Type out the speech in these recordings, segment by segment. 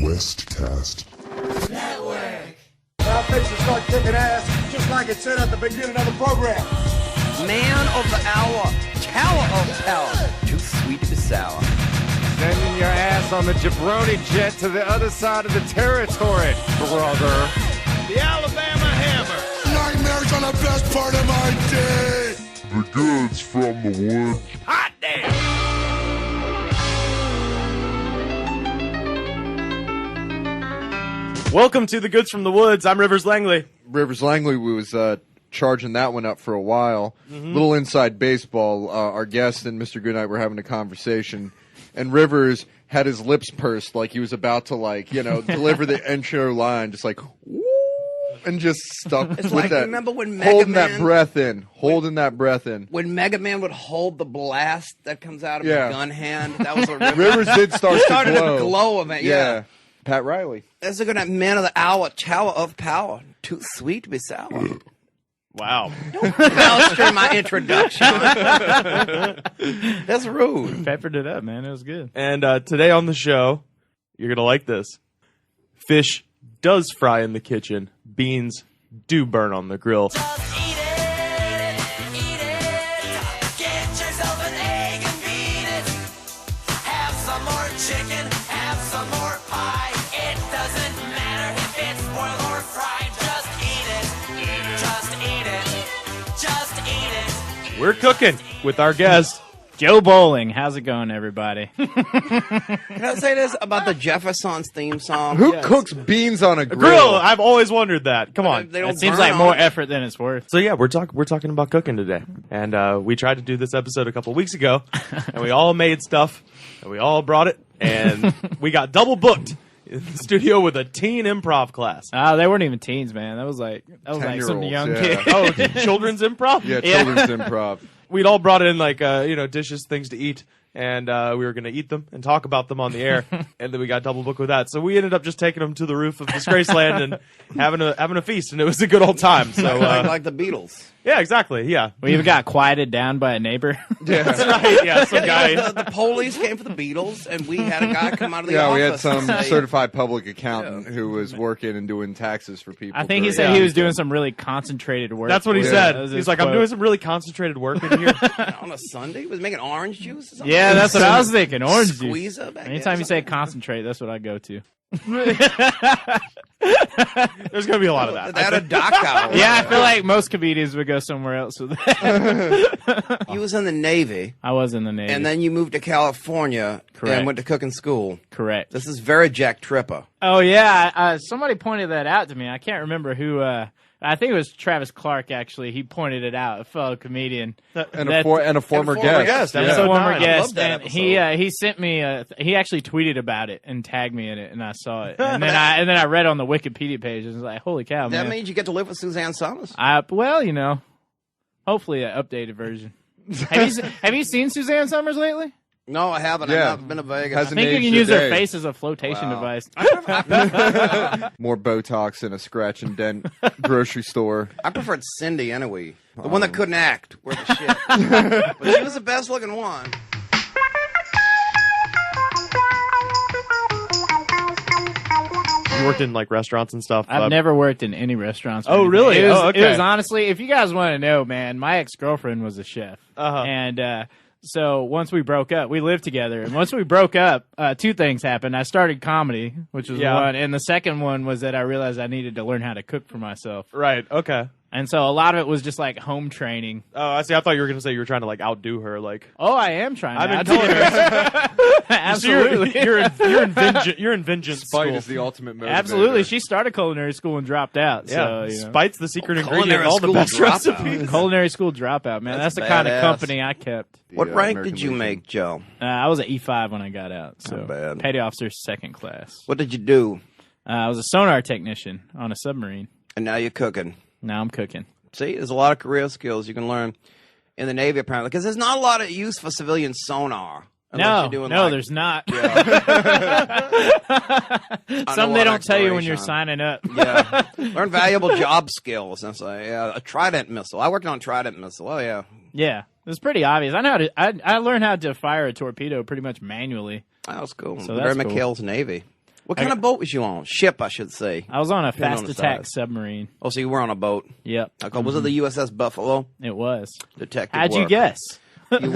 Westcast Network. Now fix to start kicking ass, just like it said at the beginning of the program. Man of the hour, tower of power, too sweet to be sour. Sending your ass on the jabroni jet to the other side of the territory, brother. The Alabama Hammer. Nightmares on the best part of my day. The goods from the wood. Hot damn. Welcome to the Goods from the Woods. I'm Rivers Langley. Rivers Langley was charging that one up for a while. Little inside baseball. Our guest and Mr. Goodnight were having a conversation, and Rivers had his lips pursed like he was about to, deliver the intro line, just like, woo, and just stuck It's with like, that. remember when Mega holding Man, that breath in, holding that breath in. when Mega Man would hold the blast that comes out of Yeah. his gun hand? That was what Rivers Rivers did start started to glow. a glow of it. Yeah. Pat Riley. That's a good man of the hour, tower of power, too sweet to be sour. Wow. Master my introduction. That's rude. Peppered it up, man. It was good. And today on the show, you're going to like this. Fish does fry in the kitchen. Beans do burn on the grill. Just eat it, eat it. Get yourself an egg and beat it. Have some more chicken, have some more pie. It doesn't matter if it's boiled or fried. Just eat it. Just eat it. Just eat it. We're cooking with our guest. Joe Bowling. How's it going, everybody? Can I say this about the Jeffersons theme song? Who cooks beans on a grill? Grill! I've always wondered that. Come on. They don't It seems burn like more on it. effort than it's worth. So yeah, we're talking about cooking today. And we tried to do this episode a couple weeks ago, and we all made stuff, and we all brought it, and we got double booked in the studio with a teen improv class. They weren't even teens, man. That was like some 10-year-olds, young yeah. kid. Oh, children's improv? Yeah, children's improv. We'd all brought in dishes, things to eat, and we were going to eat them and talk about them on the air, and then we got double booked with that. So we ended up just taking them to the roof of Disgraceland and having a feast, and it was a good old time. So like the Beatles. yeah, exactly, yeah. We even got quieted down by a neighbor. That's right. Yeah, some guy. The police came for the Beatles, and we had a guy come out of the Yeah, office. we had some and say, certified public accountant who was working and doing taxes for people. I think he said he was doing some really concentrated work. That's what he Yeah. said. That was He's his like, I'm quote. doing some really concentrated work in here. on a Sunday. He was making orange juice or something. Yeah, that's what I was thinking. Orange juice. Squeezer back Anytime there you or say something. concentrate, that's what I go to. There's going to be a lot of that. They had a doc out. Yeah, I feel like most comedians would go somewhere else with that. You was in the Navy, I was in the Navy. and then you moved to California Correct. and went to cooking school. Correct. This is very Jack Tripper. Oh yeah, somebody pointed that out to me. I can't remember who. I think it was Travis Clark. Actually, he pointed it out. A fellow comedian and That- a former guest. guest, Yeah. episode former 9. guest, love that and he episode. he sent me. He actually tweeted about it and tagged me in it, and I saw it. And then I read on the Wikipedia page, and was like, "Holy cow, That man!" means you get to live with Suzanne Summers. Well, hopefully an updated version. Have you seen Suzanne Summers lately? No, I haven't. Yeah. I've been to Vegas. Hasn't I think you aged can a use her day. face as a flotation device. More Botox in a scratch and dent grocery store. I preferred Cindy anyway. The one that couldn't act. Worth the shit. But she was the best looking one. You worked in like restaurants and stuff. I've never worked in any restaurants. or Oh, anything. really? It was, Oh, okay. It was honestly, if you guys want to know, man, my ex-girlfriend was a chef. Uh-huh. And so once we broke up, we lived together. And once we broke up, two things happened. I started comedy, which was Yeah. one. And the second one was that I realized I needed to learn how to cook for myself. Right, okay. And so a lot of it was just like home training. Oh, I see. I thought you were going to say you were trying to like outdo her. Like, Oh, I am trying I've to. been telling her. Absolutely. You're in vengeance Spite school. is the ultimate motivator. Absolutely. She started culinary school and dropped out. Yeah, So, spite's the secret ingredient Culinary in all the school best dropout. recipes. Culinary school dropout, man. That's That's the kind of badass. company I kept. What Yeah, rank American did you Legion. make, Joe? I was at E5 when I got out, so Not bad. petty officer second class. What did you do? I was a sonar technician on a submarine. And now you're cooking. Now I'm cooking. See, there's a lot of career skills you can learn in the Navy, apparently, because there's not a lot of use for civilian sonar. unless No, you're doing, no, like, there's not. underwater Some they don't tell you when you're exploration. signing up. Yeah, learn valuable job skills. That's like, a Trident missile. I worked on a Trident missile. Oh yeah, Yeah, it's pretty obvious. I know how to. I learned how to fire a torpedo pretty much manually. that was cool. So Barry that's cool. McHale's Navy. What kind of boat was you on? Ship, I should say. I was on a Depending fast on the attack size. submarine. Oh, so you were on a boat. Yep. Okay, was it the USS Buffalo? It was. Detective How'd you work. guess? You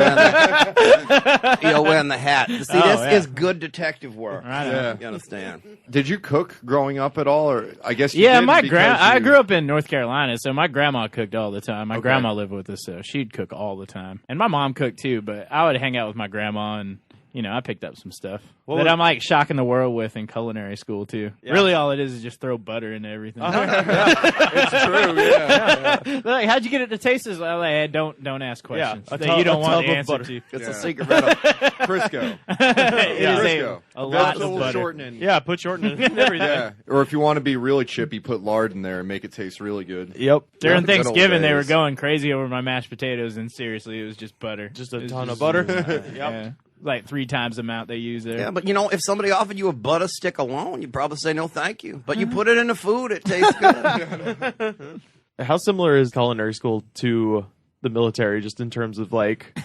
wearing the hat. See, this is good detective work. Right on. Yeah. You understand? Did you cook growing up at all, or I guess you Yeah, did my because I you- grew up in North Carolina, so my grandma cooked all the time. My Okay. grandma lived with us, so she'd cook all the time. And my mom cooked too, but I would hang out with my grandma and I picked up some stuff that I'm like shocking the world with in culinary school too. Really, all it is just throw butter into everything. It's true. Yeah. They're like, how'd you get it to taste this? I'm like, don't ask questions a that tub- you don't a want tub the of answer butter. to. It's Yeah. a secret recipe. Crisco. It is Crisco. a lot of Vegetable butter. shortening. Yeah, put shortening in everything. Yeah. Or if you want to be really chippy, put lard in there and make it taste really good. Yep. During Good old Thanksgiving, they were days. going crazy over my mashed potatoes, and seriously, it was just butter. Just It a was ton of just- butter. Yeah. Like 3 times the amount they use there. Yeah, but if somebody offered you a butter stick alone, you'd probably say no, thank you. But you put it in the food, it tastes good. How similar is culinary school to the military, just in terms of like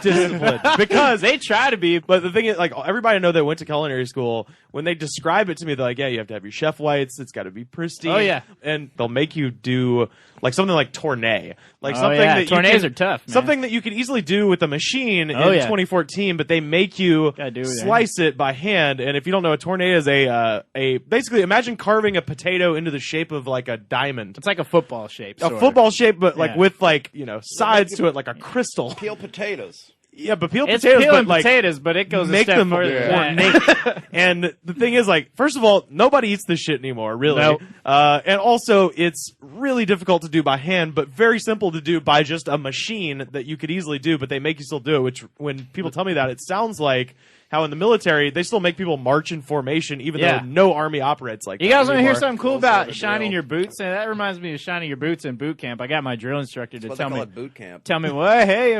discipline? Because they try to be, But the thing is, like, everybody I know that went to culinary school, when they describe it to me, they're like, yeah, you have to have your chef whites. It's got to be pristine. Oh, yeah. And they'll make you do, like, something like tournée. Like, Oh, something yeah. that Tournées you can, are tough, man. Something that you could easily do with a machine Oh, in yeah. 2014, but they make you Gotta do it, slice it by hand. And if you don't know, a tournée is a basically, imagine carving a potato into the shape of, like, a diamond. it's like a football shape. A football shape, but, like, Yeah. with, like, sides to it, like a crystal. Peel potatoes. Yeah, but peeled It's potatoes, peeling but, like, potatoes, but it goes make a step them further than that. ornate. And the thing is, like, first of all, nobody eats this shit anymore, really. Nope. And also, it's really difficult to do by hand, but very simple to do by just a machine that you could easily do, but they make you still do it, which, when people tell me that, it sounds like how in the military, they still make people march in formation, even Yeah. though no army operates like You that guys want to hear anymore. something cool about shining your boots? And that reminds me of shining your boots in boot camp. I got my drill instructor to What tell they me. call it boot camp. Tell me what? Hey,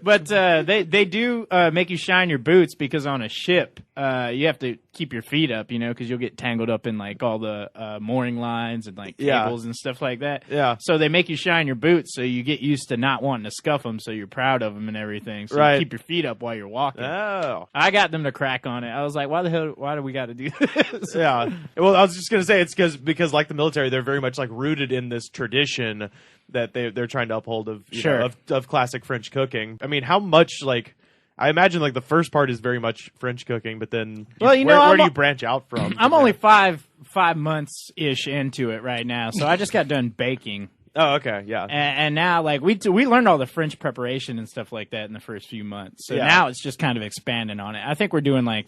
but they do make you shine your boots because on a ship you have to keep your feet up, because you'll get tangled up in like all the mooring lines and like Yeah. cables and stuff like that. Yeah. So they make you shine your boots so you get used to not wanting to scuff them, so you're proud of them and everything. So Right. you keep your feet up while you're walking. Oh. I got them to crack on it. I was like, why do we got to do this? Yeah. Well, I was just gonna say it's because like the military, they're very much like rooted in this tradition that they're trying to uphold of Sure. of classic French cooking. I mean, how much like I imagine like the first part is very much French cooking, but then Well, where I'm do a- you branch out from? I'm only five months ish into it right now, so I just got done baking. Oh, okay, yeah. And now, like we learned all the French preparation and stuff like that in the first few months. So Yeah. now it's just kind of expanding on it. I think we're doing like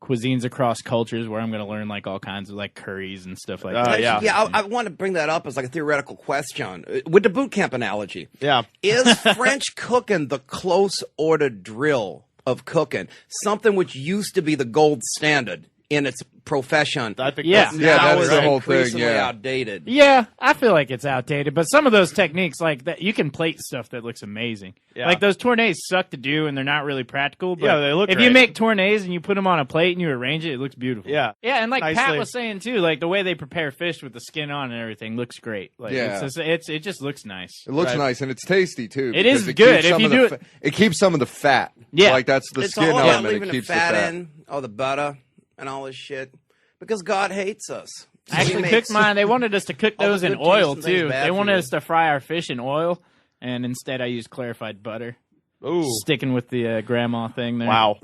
cuisines across cultures, where I'm going to learn like all kinds of like curries and stuff like that. yeah. Yeah, I want to bring that up as like a theoretical question with the boot camp analogy. Yeah. Is French cooking the close order drill of cooking, something which used to be the gold standard in its profession? I think Yeah. that's, Yeah, now that's is the whole thing, increasingly yeah. outdated. Yeah, I feel like it's outdated, but some of those techniques, like that, you can plate stuff that looks amazing. Yeah. Like those tournées suck to do, and they're not really practical. But Yeah, they look if great. you make tournées and you put them on a plate and you arrange it, it looks beautiful. Yeah. yeah, and like Pat Nicely. was saying too, like the way they prepare fish with the skin on and everything looks great. Like, Yeah. it just looks nice. It looks Right. nice and it's tasty too. It is because good. keeps If some you of the do fa- it- it keeps some of the fat. Yeah. like that's the It's skin all about element. leaving It the keeps fat the fat. in, all the butter and all this shit, because God hates us. I actually He cooked makes- mine. They wanted us to cook All the those in good oil tasting things too. bad They for wanted you. us to fry our fish in oil, and instead I used clarified butter. Ooh. Sticking with the grandma thing there. Wow.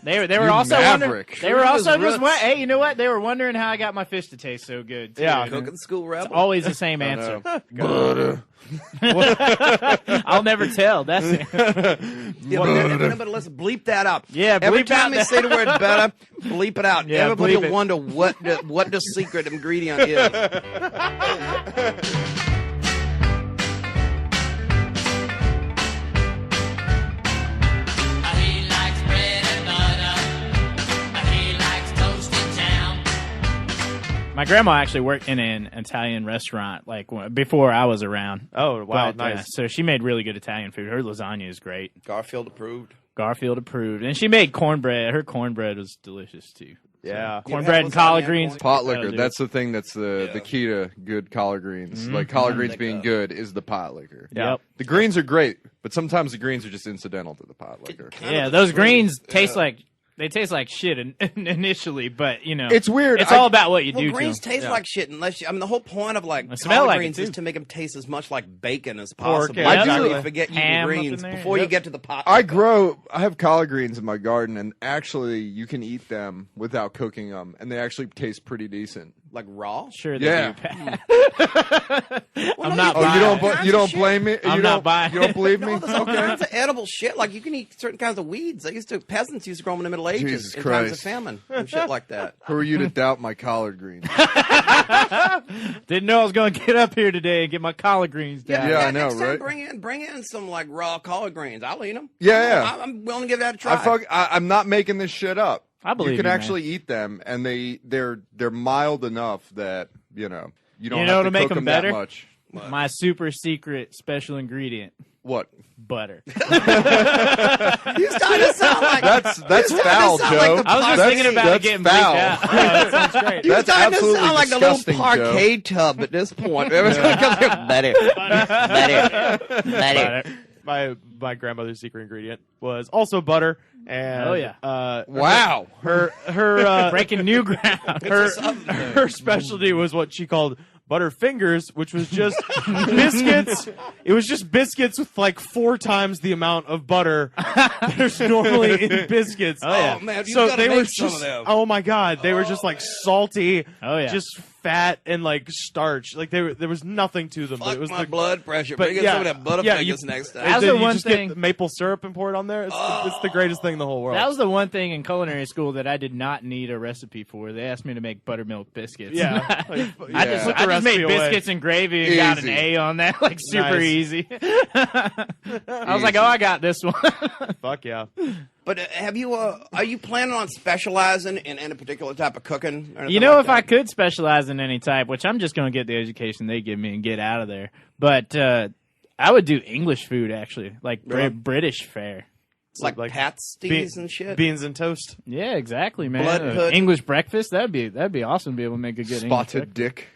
They were You also wondering. maverick. They were also Roots. just hey, you know what? They were wondering how I got my fish to taste so good. Too. Yeah. Cooking school rebel. Always the same answer. Butter. I'll never tell. That's it. Yeah, but let's bleep that out. Yeah, Every bleep time out they that. say the word better, bleep it out. Yeah, Everybody bleep will it. wonder what the secret ingredient is. He likes bread and butter. He likes toasted jam. My grandma actually worked in an Italian restaurant like before I was around. Oh, wow, But, nice. so she made really good Italian food. Her lasagna is great. Garfield approved. Garfield approved, and she made cornbread. Her cornbread was delicious too. Yeah. Cornbread and lasagna collard and greens. Pot That'll liquor. do That's the thing. That's the key to good collard greens. Like collard greens being good is the pot liquor. Yeah. Yep. The greens are great, but sometimes the greens are just incidental to the pot liquor. Yeah, those greens taste like They taste like shit initially, but you know, It's weird. It's all about what you Well, do. greens to 'em. taste like shit unless the whole point of like smell collard like it, greens is too. to make them taste as much like bacon as Pork, possible. yeah, I exactly. do forget eating Ham up in greens there. before you Yep. get to the pot. I have collard greens in my garden, and actually, you can eat them without cooking them, and they actually taste pretty decent. like raw. Sure, they Yeah. do, Pat. Well, I'm no, not Oh, buying you it. don't Kinds you of don't shit. blame me? I'm you not don't, buying You don't believe No, me? there's all Okay. kinds of edible shit. Like you can eat certain kinds of weeds. Peasants used to grow them in the Middle Ages Jesus in times of Christ. famine and shit like that. Who are you to doubt my collard greens? Didn't know I was going to get up here today and get my collard greens down. Yeah, I know, next time right? bring in some like raw collard greens. I'll eat them. Yeah. I'm willing to give that a try. I'm not making this shit up. I believe you can you, man. actually eat them, and they're mild enough that you don't You know have what'll to make cook them that better? much. My super secret special ingredient: What? butter. You starting to sound like That's foul, sound Joe. like the I was just That's- thinking about it that's getting foul. bleeped out. Oh, that sounds great. You're That's starting to absolutely sound like the disgusting, little parquet tub at this point. Better. My grandmother's secret ingredient was also butter. And Oh, yeah. Wow. her Breaking new ground. her specialty was what she called butter fingers, which was just biscuits. It was just biscuits with like 4 times the amount of butter there's normally in biscuits. Oh, yeah. Oh man, you So gotta they make were some of just, them. oh my god, they were just like salty, Oh, yeah. just fat and like starch. Like there was nothing to them. But Fuck it was my the blood pressure. but Bring in yeah, some of that butter yeah, fingers you- next time. That's and then the you one just thing- get maple syrup and pour it on there. It's the greatest thing in the whole world. That was the one thing in culinary school that I did not need a recipe for. They asked me to make buttermilk biscuits. yeah. Like, I yeah. just, Put the I just recipe made away. biscuits and gravy and got an Easy. A on that, like super Nice. easy. I was like, oh, I got this one. Fuck yeah. But are you planning on specializing in any particular type of cooking? or anything You know, like if I that? could specialize in any type, which I'm just going to get the education they give me and get out of there, but I would do English food actually, like Really? British fare. like pasties and shit. Beans and toast. Yeah, exactly, man. Blood pudding. English breakfast. That'd be awesome to be able to make a good English Spotted breakfast. dick.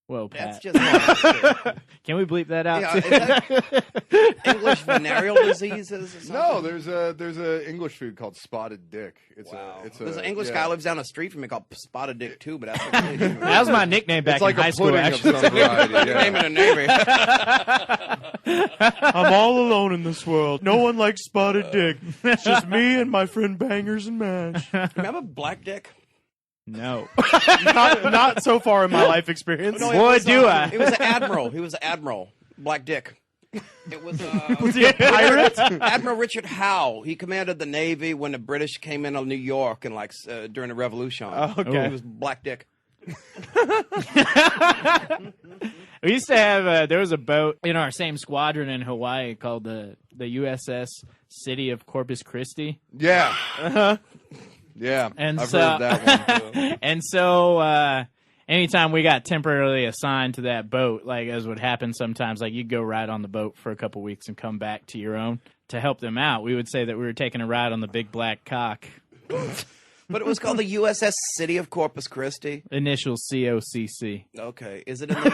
Whoa, That's Pat. just Can we bleep that out? yeah, too? is that English venereal diseases or something? No, there's a English food called spotted dick. It's Wow. it's There's an English yeah. guy lives down the street from me called Spotted Dick too, but that's completely different. That was my nickname back It's like in high a school. pudding of Actually, some variety. Name Yeah. in a navy. I'm all alone in this world. No one likes spotted dick. It's just me and my friend Bangers and Mash. Remember Black Dick? no. Not so far in my life experience. No, it Boy, was, do I. It was an admiral. He was an admiral. Black Dick. It was Was he a pirate? Admiral Richard Howe. He commanded the Navy when the British came into New York and during the Revolution. Oh, okay. He was Black Dick. We used to have there was a boat in our same squadron in Hawaii called the USS City of Corpus Christi. Yeah. Uh-huh. Yeah. And I've so- heard that one too. And so anytime we got temporarily assigned to that boat, like as would happen sometimes, like you'd go ride on the boat for a couple weeks and come back to your own to help them out. We would say that we were taking a ride on the big black cock. But it was called the USS City of Corpus Christi. Initial COCC. Okay, is it in the?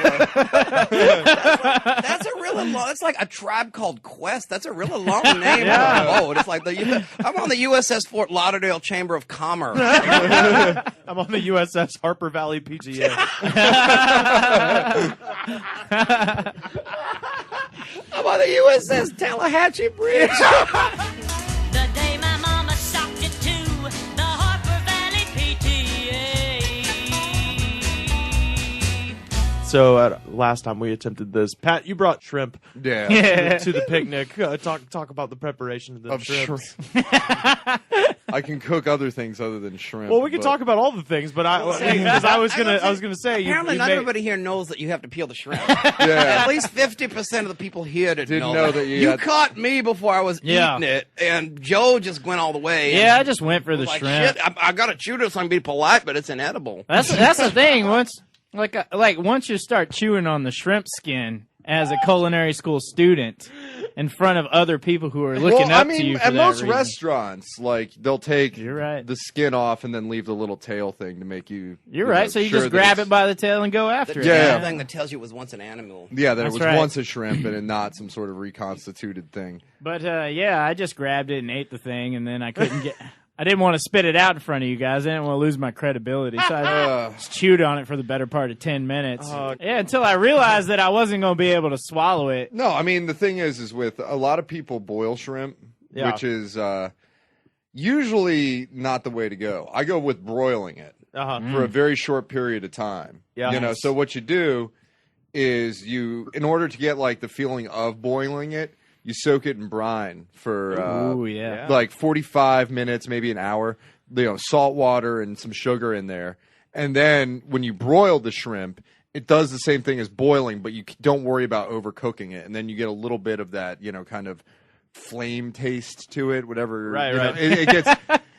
That's a really long. It's like a Tribe Called Quest. That's a really long name for a boat. It's like I'm on the USS Fort Lauderdale Chamber of Commerce. I'm on the USS Harper Valley PGA. I'm on the USS Tallahatchie Bridge. The day my mama socked it to the Harper Valley PTA. So last time we attempted this, Pat, you brought shrimp Yeah. to the picnic. Talk about the preparation of the Of shrimps. I can cook other things other than shrimp. Well, we can but- talk about all the things, but I was gonna say Apparently, you not made- everybody here knows that you have to peel the shrimp. Yeah. At least 50% of the people here didn't know that you had- caught me before I was Yeah. eating it, and Joe just went all the way. Yeah, I and just went for the was like, shrimp. shit, I got to chew this so I can be polite, but it's inedible. That's the thing. Once once you start chewing on the shrimp skin as a culinary school student in front of other people who are looking Well, I up mean, to you for at that most reason. restaurants, like they'll take You're right. the skin off and then leave the little tail thing to make you. You're know, right. So you sure just that grab it's- it by the tail and go after The it. Yeah. damn thing that tells you it was once an animal. Yeah, that That's it was right. once a shrimp and not some sort of reconstituted thing. But yeah, I just grabbed it and ate the thing, and then I couldn't get. I didn't want to spit it out in front of you guys. I didn't want to lose my credibility. So I just chewed on it for the better part of 10 minutes. Until I realized that I wasn't going to be able to swallow it. No, I mean, the thing is with a lot of people boil shrimp, which is usually not the way to go. I go with broiling it for a very short period of time. Yeah. You know, so what you do is in order to get like the feeling of boiling it, you soak it in brine for like 45 minutes, maybe an hour. You know, salt water and some sugar in there. And then when you broil the shrimp, it does the same thing as boiling, but you don't worry about overcooking it. And then you get a little bit of that, you know, kind of flame taste to it, whatever. Right, you know, right. it gets...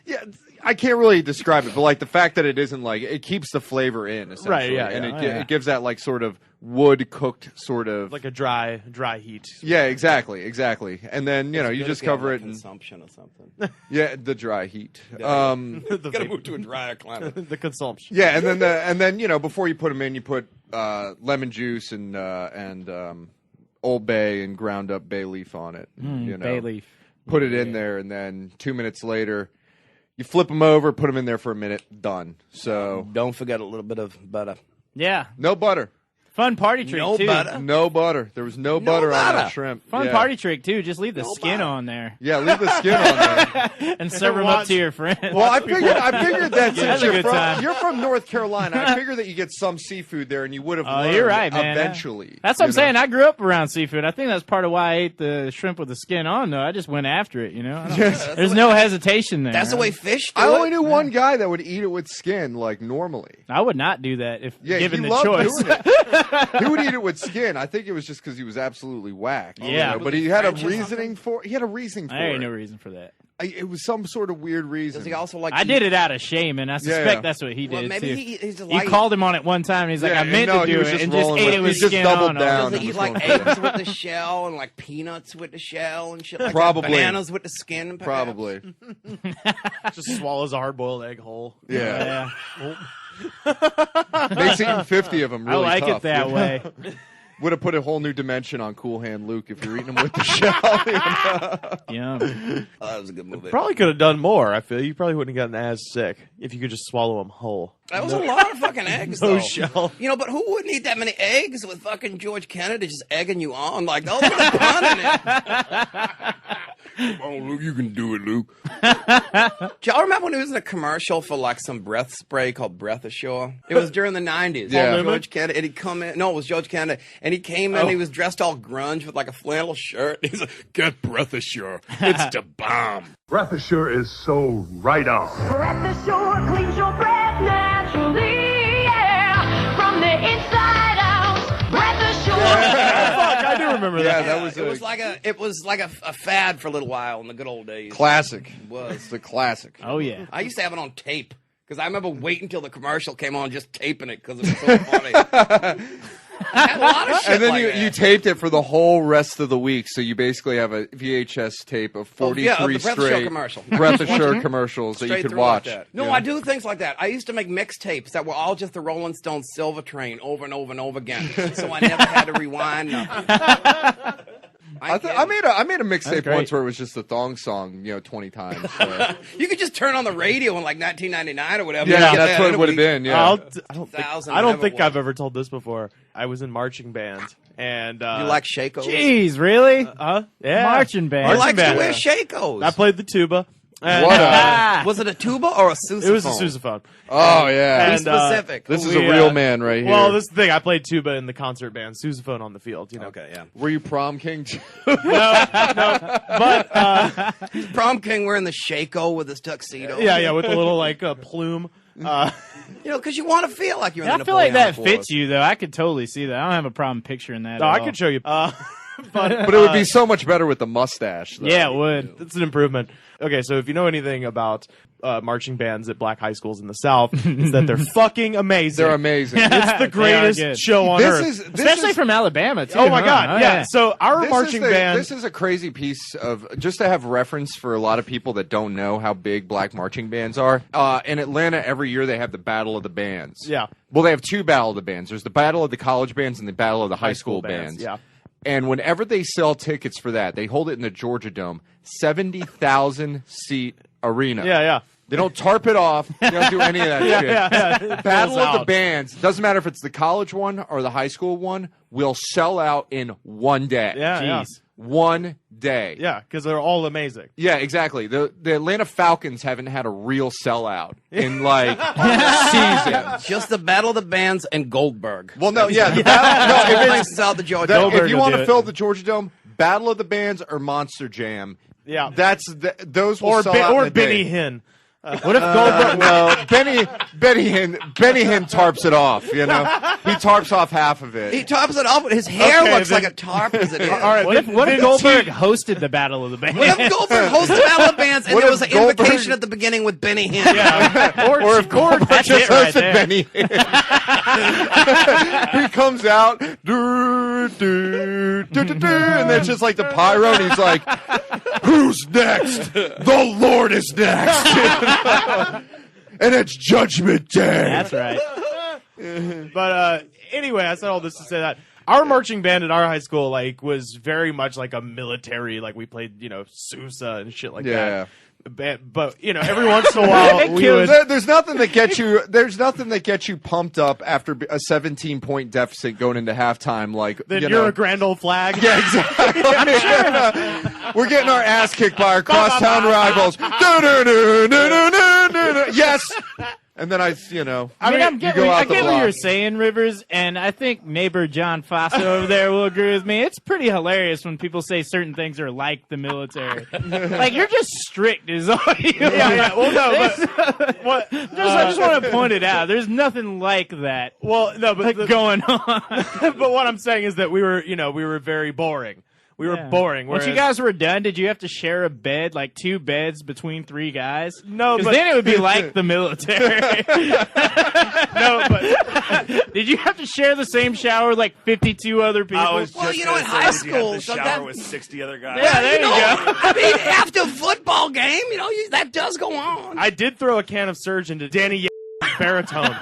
Yeah, I can't really describe it, but like the fact that it isn't like it keeps the flavor in, essentially, Right, yeah, and yeah. it gives that like sort of wood cooked sort of Like a dry heat. yeah, exactly, and then you know you just cover it and consumption or something. yeah, the dry heat. Gotta move to a drier climate. The consumption. Yeah, and then you know before you put them in, you put lemon juice and Old Bay and ground up bay leaf on it. You know, Bay leaf. put it in there, and then 2 minutes later. You flip them over, put them in there for a minute, done. So Don't forget a little bit of butter. Yeah. no butter, Fun party trick, No too. butter. no butter. There was no butter on butter. that shrimp. Fun Yeah. party trick, too. Just leave the No skin butter. on there Yeah, leave the skin on there. and serve them up to your friends. Well, I figured that That's since a you're good time. from North Carolina, I figured that you get some seafood there, and you would have Oh, learned you're right, man. eventually. That's what I'm you know? saying. I grew up around seafood. I think that's part of why I ate the shrimp with the skin on, though. I just went after it, you know? There's no hesitation there. That's the way fish do I it. only knew one guy that would eat it with skin, like normally. I would not do that if Yeah, given he the loved choice. doing it. He would eat it with skin. I think it was just because he was absolutely whacked. you Yeah. know, but he had a French or reasoning for. He had a reasoning for There ain't it. no reason for that. It was some sort of weird reason. Does he also like? I did it out of shame, and I suspect yeah. that's what he did, Well, maybe too. he's You like. called him on it one time, and he's like, Yeah, I meant no, to he do was it, just and just rolling ate with it it. with He just skin doubled on. down. Does he eat like eggs with the shell and like peanuts with the shell and shit like Probably. that? Bananas with the skin, perhaps? Probably. Just swallows a hard-boiled egg whole. Yeah. Yeah. Makes eating 50 of them really I like tough. it that way. Would have put a whole new dimension on Cool Hand Luke if you're eating them with the shell. Yum. Oh, that was a good movie. Probably could have done more. I feel you probably wouldn't have gotten as sick if you could just swallow them whole. That was a lot of fucking eggs, No though. shell. You know, but who wouldn't eat that many eggs with fucking George Kennedy just egging you on? Like, they'll put a pun in it. Come on, Luke, you can do it, Luke. Do y'all remember when he was in a commercial for like some breath spray called Breath Ashore? It was during the 90s. Yeah. George Kennedy, and he come in. No, it was George Kennedy, and he came in. He was dressed all grunge with like a flannel shirt. He's like, "Get Breath Ashore. It's the bomb." Breath Assure is so right on. Breath Assure cleans your breath naturally, yeah. From the inside out. Breath Assure. Fuck, I do remember Yeah, that. that was It was like a fad for a little while in the good old days. classic. It was. It's the classic. Oh, yeah. I used to have it on tape because I remember waiting until the commercial came on, just taping it because it was so funny. I had a lot of shit And then like you that. taped it for the whole rest of the week, so you basically have a VHS tape of 43 of the Breath Assure straight commercial. Breath Assure commercials that you Straight could through watch. like that. No, Yeah. I do things like that. I used to make mixtapes that were all just the Rolling Stones Silver Train over and over and over again, so I never had to rewind nothing. I made a mixtape great. once where it was just a thong song, 20 times. So. You could just turn on the radio in like 1999 or whatever. Yeah, and get that's that what in it a would have week. been. Yeah. I don't think, 2000, I don't whatever think it was. I've ever told this before. I was in marching band, and You like Shakos? Jeez, really? yeah, Marching band. He Marching likes to band. wear Shakos. I played the tuba. And, What Was it a tuba or a sousaphone? it was a sousaphone. Oh yeah. Be And, specific. This is we, a real man right here. Well, this is the thing. I played tuba in the concert band, sousaphone on the field. Okay, yeah. Were you prom king too? But Prom king wearing the Shako with his tuxedo. yeah, with the little like plume. You know, because you want to feel like you're in I the feel like that Napoleonic fits you, though. I could totally see that. I don't have a problem picturing that. No, at I all. could show you. But it would be so much better with the mustache. Though. Yeah, it would. It's an improvement. Okay, so if you know anything about marching bands at black high schools in the South, is that they're fucking amazing. They're amazing. It's the They are greatest good. show on This earth. is Especially from Alabama, too. Oh my huh? god, Oh, yeah. So our This marching is the- band. This is a crazy piece of just to have reference for a lot of people that don't know how big black marching bands are. In Atlanta, every year they have the Battle of the Bands. Yeah. Well, they have two Battle of the Bands. There's the Battle of the College Bands and the Battle of the High School Bands. Yeah. And whenever they sell tickets for that, they hold it in the Georgia Dome, 70,000 seat arena. Yeah, yeah. They don't tarp it off. They don't do any of that shit. It Battle fills of the out. Bands. Doesn't matter if it's the college one or the high school one. Will sell out in one day. Yeah, yeah. Jeez. One day. Yeah, because they're all amazing. Yeah, exactly. The Atlanta Falcons haven't had a real sellout in like seasons. Just the Battle of the Bands and Goldberg. Well, no, yeah. The battle, no, if Thanks out the Georgia that, Dome. if you will want do to it. fill the Georgia Dome, Battle of the Bands or Monster Jam. Yeah. Those will Or sell out in a Benny day. Hinn. What if Goldberg? Well, Benny Hinn tarps it off. You know, he tarps off half of it. He tops it off, but his hair Okay, looks then- like a tarp as it is. All right. What if Goldberg hosted the Battle of the Bands? What if Goldberg hosted Battle of the Bands and What there if was an Goldberg- invocation at the beginning with Benny Hinn? Or if Goldberg that's just it right hosted there. Benny. He comes out, do, do, do, do, do, and then just like the pyro, and he's like, "Who's next? The Lord is next." And it's Judgment Day. That's right. But anyway, I said all this to say that our marching band at our high school was very much like a military. Like we played, Sousa and shit like Yeah. that. But every once in a while we would. There's nothing that gets you. There's nothing that gets you pumped up after a 17-point deficit going into halftime. Like Then you you're know. a grand old flag. Yeah, exactly. We're getting our ass kicked by our crosstown rivals. Yes. And then I get I get what you're saying, Rivers, and I think neighbor John Fossa over there will agree with me. It's pretty hilarious when people say certain things are like the military. Like, you're just strict is all you Yeah. Well, no, but I just want to point it out. There's nothing like that well, no, but going on. but what I'm saying is that we were very boring. We were boring. Once you whereas- guys were done, did you have to share a bed, like 2 beds between 3 guys? No, 'Cause but- then it would be like the military. No, but Did you have to share the same shower like 52 other people? I was Well, just you know, gonna in say, high did you have school, to so shower that- with 60 other guys. Yeah, there you go. I mean, after a football game, that does go on. I did throw a can of Surge into Danny baritone. Okay,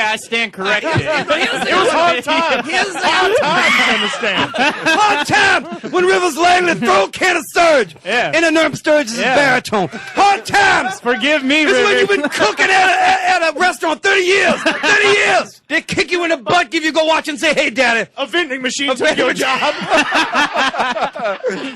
I stand corrected. It was hard time. Here's the I understand. hard time when Rivers Langley throw a can of Surge Yeah. in a Nerf Sturgis Yeah. baritone. Hard times. Forgive me, This is when Rivers. you've been cooking at a restaurant 30 years. 30 years. They kick you in the butt, give you go watch and say, "Hey, daddy, A vending machine took your job.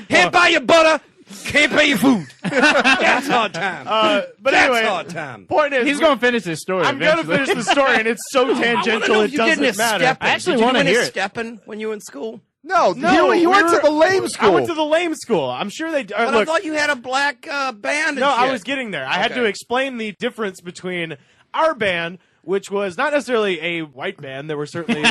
can't buy your butter, can't pay your food." That's hard time. But That's anyway, hard time. point is, He's going to finish his story. I'm going to eventually. finish the story, and it's so I want to tangential know it if you did doesn't any matter. stepping. I actually Did you wanna do any hear it. stepping when you were in school? No, he went to the lame school. I went to the lame school. I'm sure they. But I Look, thought you had a black band. And no, I shit. was getting there. I had Okay. to explain the difference between our band, which was not necessarily a white band. There were certainly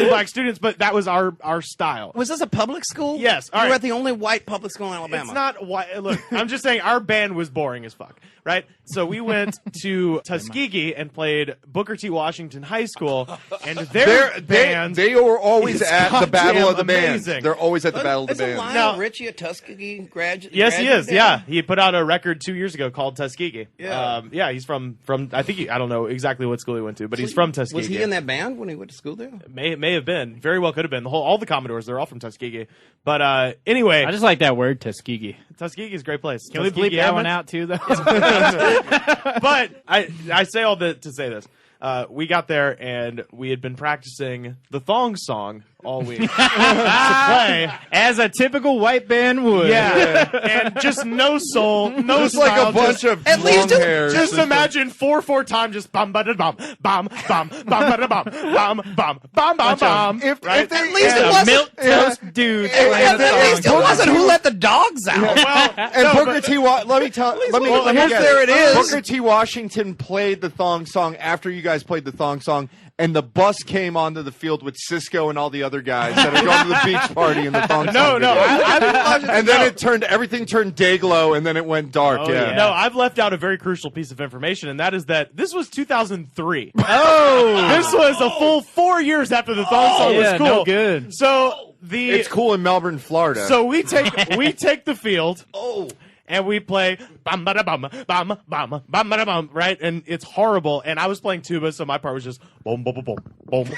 black students, but that was our style. Was this a public school? Yes, all You right. were at the only white public school in Alabama. It's not white. Look, I'm just saying our band was boring as fuck, right? So we went to Tuskegee and played Booker T. Washington High School, and their band. They were always is at the Battle of the goddamn Bands. amazing. They're always at the Battle of the Isn't Bands. Lionel Now- Richie a Tuskegee graduate? Yes, he is. there? Yeah, he put out a record 2 years ago called Tuskegee. Yeah. Yeah. He's from. I think I don't know exactly what school he went to, but he's from Tuskegee. Was he in that band when he went to school there? May have been. Very well could have been. All the Commodores, they're all from Tuskegee. But anyway, I just like that word, Tuskegee. Tuskegee is a great place. Can we Tuskegee bleep that one Airmen. out too, though? But I say all that to say this. We got there and we had been practicing the thong song all week to play. As a typical white band would. Yeah, and just no soul, no Just like style, a bunch of At least long it- hairs. Just imagine 4/4 time, just bum ba da bum, bum bum ba da bum, bum bum bum bum. If Right? they, At least it A wasn't. milk toast dude. At least it wasn't who let the dogs out. Well, and no, Booker but- T. Let me tell. Let me. well, let me here's guess. there it is. Booker T. Washington played the thong song after you guys played the thong song, and the bus came onto the field with Cisco and all the other guys that had gone to the beach party in the thong song. no, video. and then no. everything turned day glow, and then it went dark. Oh, yeah. yeah. No, I've left out a very crucial piece of information, and that is that this was 2003. Oh, This was a full 4 years after the thong song was yeah, cool. no good. So It's cool in Melbourne, Florida. So we take the field. Oh, and we play bum ba da bum bum bum bum ba da bum, right? And it's horrible. And I was playing tuba, so my part was just boom boom boom boom boom.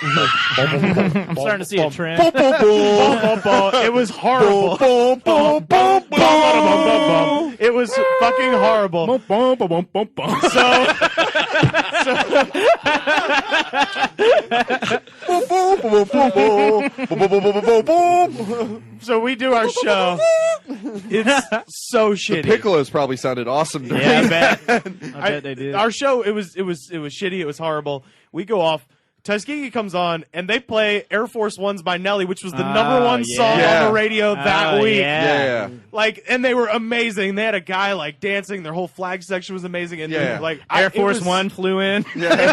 I'm starting to see a trend. Boom boom boom boom boom. It was horrible. Boom boom boom boom. It was fucking horrible. So we do our show. It's so shitty. The piccolos probably sounded awesome. During Yeah, I that. bet. I bet they did. Our show, it was shitty. It was horrible. We go off. Tuskegee comes on, and they play Air Force Ones by Nelly, which was the number one song Yeah. on the radio that week. Yeah. Like, and they were amazing. They had a guy like dancing. Their whole flag section was amazing. And Yeah. like Air Force One flew in. Yeah.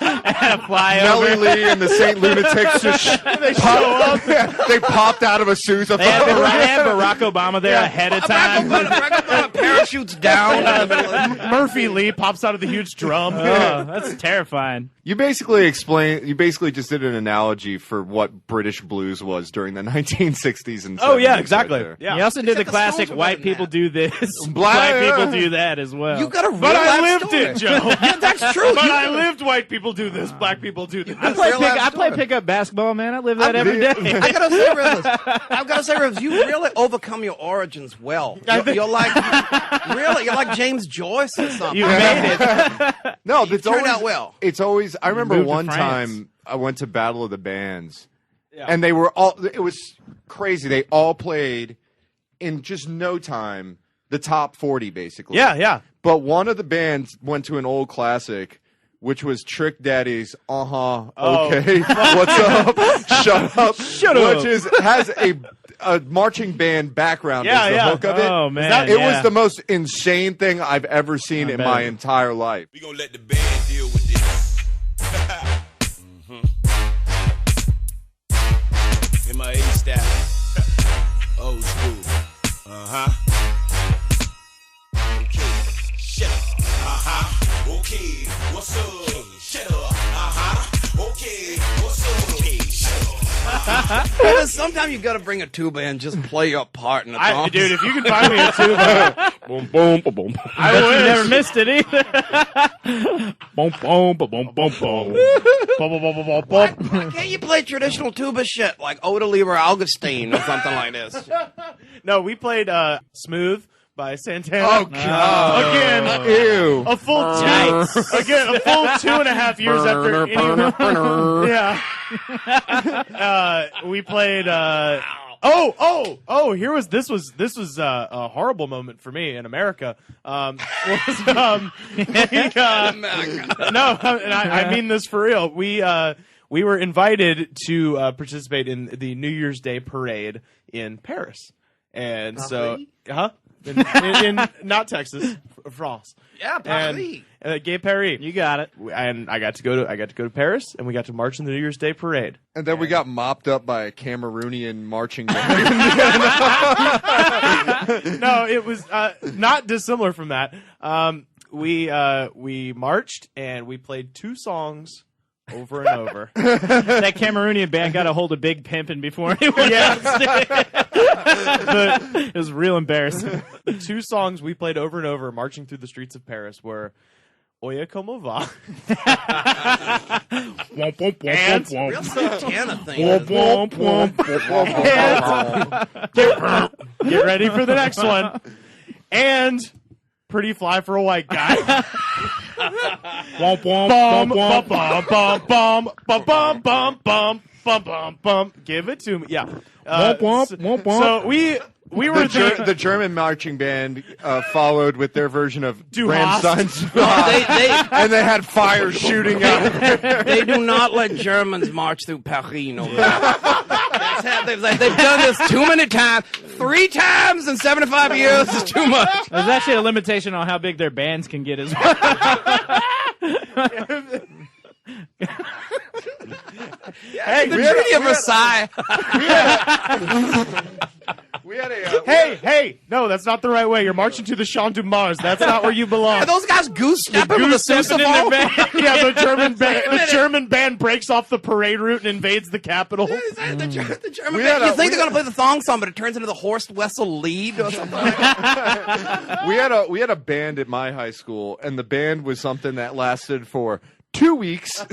A flyover. Nelly Lee and the Saint Lunatics just They show up. they popped out of a Sousa. They had Barack Obama there ahead of time. Parachutes down. Murphy Lee pops out of the huge drum. Oh, that's terrifying. You basically just did an analogy for what British blues was during the 1960s and 70s. Oh yeah, right exactly. there. Yeah. You also did the the classic songs were white better than people that. do this, Blah. black people do that as well. You got a real But I life lived story. it, Joe. Yeah, that's true. But You- I lived white people do this, black people do this. I play, real life I play story. pickup basketball, man. I live that every day. I gotta say, Rivers, I've gotta say, Rivers, you really overcome your origins well. You're like James Joyce or something. You made it. No, it's turned always, out well. It's always. I remember moved to one France. time I went to Battle of the Bands, and they were all. It was crazy. They all played in just no time. The top 40, basically. Yeah. But one of the bands went to an old classic, which was Trick Daddy's Okay, what's up? Shut up. Which has a marching band background as the hook of it. Oh, man. It was the most insane thing I've ever seen in bet. my entire life. We gonna let the band deal with this. In my A style. Old school. Okay. Shut up. Okay. What's up? Shut up. Okay. What's up? Okay. Shut up. Rivers, sometimes you gotta bring a tuba and just play your part in the song. Dude, if you can find me a tuba, boom, boom, boom, boom. I Bet you wish. never missed it either. Boom, boom, boom, boom, boom, boom. Boom, boom, boom, boom, Why boom. can't you play traditional tuba shit like Oda Lieber Augustine or something like this? No, we played Smooth by Santana. Oh, God. Again, Ew. a full again, a full 2.5 years after anyone. Yeah. We played. This was a horrible moment for me in America. No, and I mean this for real. We were invited to participate in the New Year's Day parade in Paris, and in not Texas, France. Yeah, And Gay Paris. You got it. And I got to go to Paris, and we got to march in the New Year's Day parade. And then we got mopped up by a Cameroonian marching band. No, it was not dissimilar from that. We marched and we played 2 songs over and over. That Cameroonian band got a hold of Big Pimpin' before he went on stage. It was real embarrassing. The 2 songs we played over and over, marching through the streets of Paris, were "Oye Como Va" and real Santana thing. get ready for the next one, and "Pretty Fly for a White Guy." Bum, bum, bum, bum, bum, bum, bum, bum, bum, bum, bum, bum. Give it to me. Yeah. So we were there. The German marching band followed with their version of Du Rammstein's They and they had fire shooting out. they do not let Germans march through Paris. No, they've done this too many times. 3 times in 75 years is too much. There's actually a limitation on how big their bands can get as well. Hey, the Treaty of Versailles. We had Hey! No, that's not the right way. You're marching to the Champ du Mars. That's not where you belong. Are those guys goose stepping with a Stepping in their sousaphone? band. Yeah, the German band breaks off the parade route and invades the Capitol. Is that the German We band? had You a- think we they're gonna play the thong song, but it turns into the Horst Wessel lead or something? we had a band at my high school, and the band was something that lasted for 2 weeks.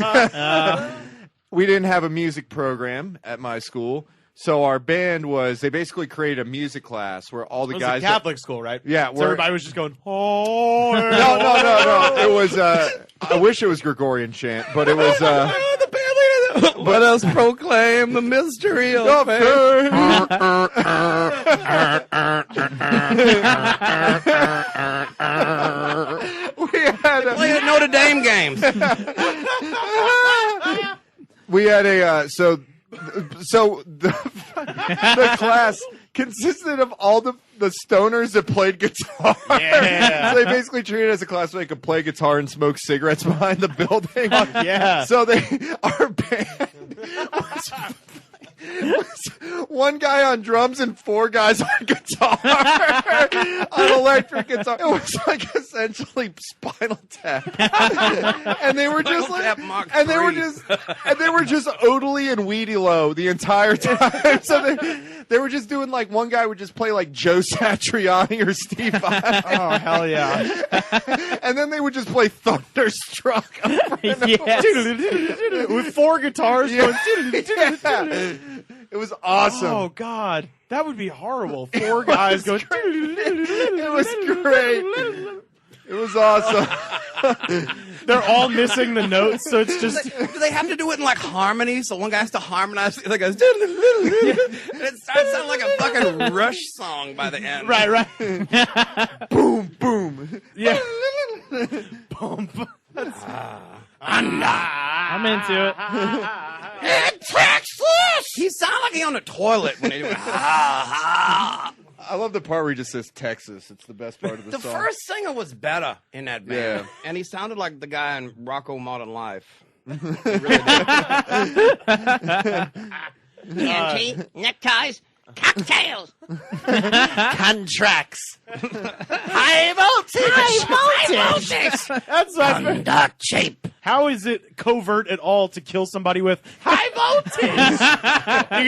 We didn't have a music program at my school, so our band they basically created a music class where all the It was guys a Catholic school, right? Yeah, So we're- everybody was just going, oh. No. It was I wish it was Gregorian chant, but it was The band leader. Let us proclaim the mystery of faith. we had Play at Notre Dame games. we had a so the class consisted of all the stoners that played guitar. Yeah. So they basically treated it as a class where they could play guitar and smoke cigarettes behind the building. yeah. So our band was one guy on drums and 4 guys on guitar, on electric guitar. It was like essentially Spinal Tap, and they were just Spinal Tap like, Mach and they were 3. just Odely and Weedy Low the entire time. So they were just doing like one guy would just play like Joe Satriani or Steve Vai. Oh, hell yeah. And then they would just play Thunderstruck. Yes. With 4 guitars going, Yeah. It was awesome. oh, God. That would be horrible. 4 guys going, It was great. It was awesome. they're all missing the notes, so it's just. Do they have to do it in like harmony? So one guy has to harmonize, the other goes, and it starts sounding like a fucking Rush song by the end. Right. Boom, boom. Yeah. Boom. I'm into it. He sounds like he's on the toilet when they do it. I love the part where he just says Texas. It's the best part of the The song. first singer was better in that band, Yeah. and he sounded like the guy in Rocco Modern Life. TNT, neckties, cocktails, Contracts. high voltage. That's not Duck shape. How is it covert at all to kill somebody with high voltage? You're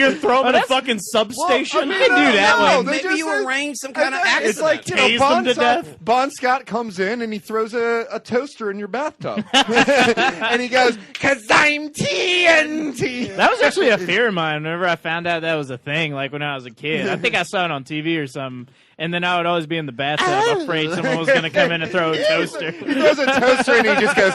gonna throw them in a fucking substation? Well, I You can do that no, one. they Maybe just you said- arrange some kind of It's accident. like, you know, Tase them to death? Bon Scott comes in and he throws a toaster in your bathtub. And he goes, 'cause I'm TNT. That was actually a fear of mine whenever I found out that was a thing, like when I was a kid. I think I saw it on TV or something. And then I would always be in the bathtub afraid someone was going to come in and throw a toaster. He throws a toaster and he just goes,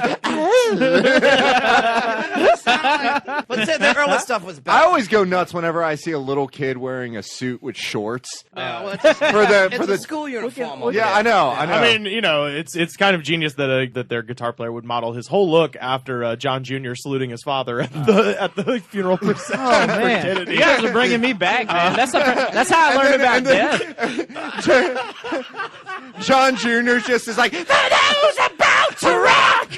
But say the early stuff was I better. always go nuts whenever I see a little kid wearing a suit with shorts. Well, it's For a the school uniform. yeah, I know. I mean, you know, it's kind of genius that that their guitar player would model his whole look after John Jr. saluting his father at the funeral procession. Oh, man. Kennedy. You guys are bringing me back, man. That's how I learned about death. John Jr. just is like, the nose about to rock.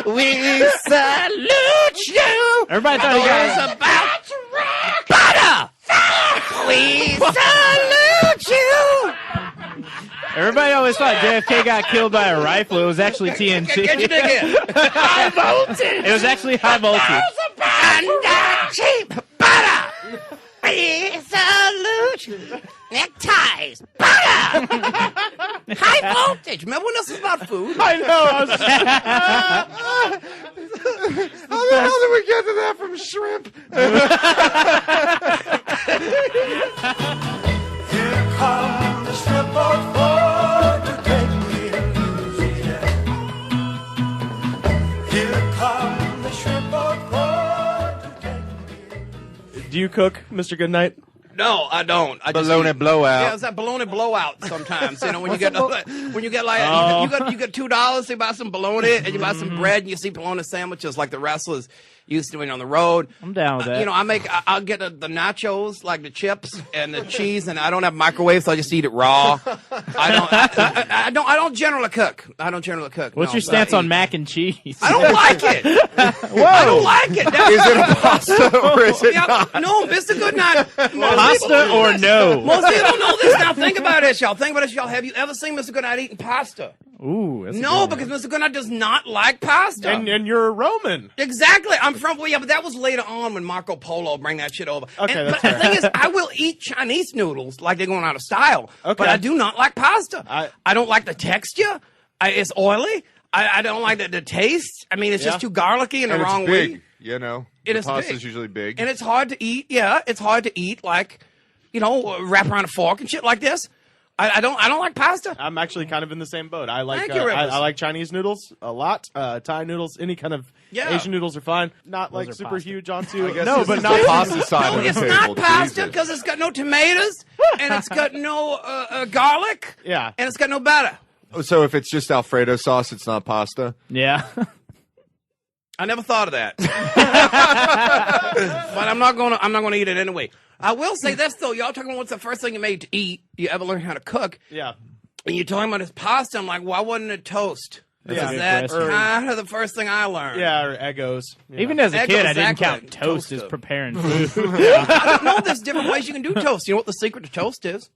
We salute you. Everybody thought he got about to rock. Butter. We salute you. Everybody always thought JFK got killed by a rifle. It was actually TNT. Get your dick in. High voltage. It was actually high voltage. And cheap butter. We salute you. Neckties. Butter. High voltage. Remember when this was about food? I know. How the hell did we get to that from shrimp? Here come the shrimp boat for to take me to Louisiana. Here come the shrimp boat for to take me. Do you cook, Mr. Goodnight? No, I don't. I just Baloney eat. blowout. Yeah, it's that bologna blowout sometimes. You know, when you get like you get $2, you buy some bologna and you buy some bread and you see bologna sandwiches like the wrestlers. Used to when on the road. I'm down with that. You know, I'll get the nachos, like the chips and the cheese, and I don't have microwave, so I just eat it raw. I don't generally cook. What's your stance on mac and cheese? I don't like it. I don't like it. Is it a pasta or is it not? No, Mr. Goodnight. Pasta or no? Most people don't know this. Now think about this, y'all. Have you ever seen Mr. Goodnight eating pasta? Ooh, that's a No, good one. because Mr. Goodnight does not like pasta. And you're a Roman. Exactly. I'm from, well, yeah, but that was later on when Marco Polo bring that shit over. Okay, And- that's but the fair. thing is, I will eat Chinese noodles like they're going out of style. Okay. But I do not like pasta. I don't like the texture. It's oily. I don't like the taste. I mean, it's just too garlicky in the And wrong it's big, way. you know. It The is pasta's big. usually big. And it's hard to eat. Yeah, it's hard to eat like, you know, wrap around a fork and shit like this. I don't like pasta. I'm actually kind of in the same boat. I like Thank you, Rivers. I like Chinese noodles a lot. Thai noodles, any kind of Yeah. Asian noodles are fine. Not like are super pasta. huge onto. I guess No, this but is not the pasta side No, of the it's table. not pasta Jesus. because it's got no tomatoes and it's got no garlic. Yeah. And it's got no butter. So if it's just Alfredo sauce, it's not pasta? Yeah. I never thought of that. But I'm not gonna eat it anyway. I will say this though, y'all talking about what's the first thing you made to eat, you ever learn how to cook, yeah. and you're talking about this pasta, I'm like, why wasn't it toast? Because good that's question. kind of the first thing I learned. Yeah, or Eggos. you know. Even as a Egg kid, I exactly. didn't count toast Toaster. as preparing food. I don't know there's different ways you can do toast. You know what the secret to toast is?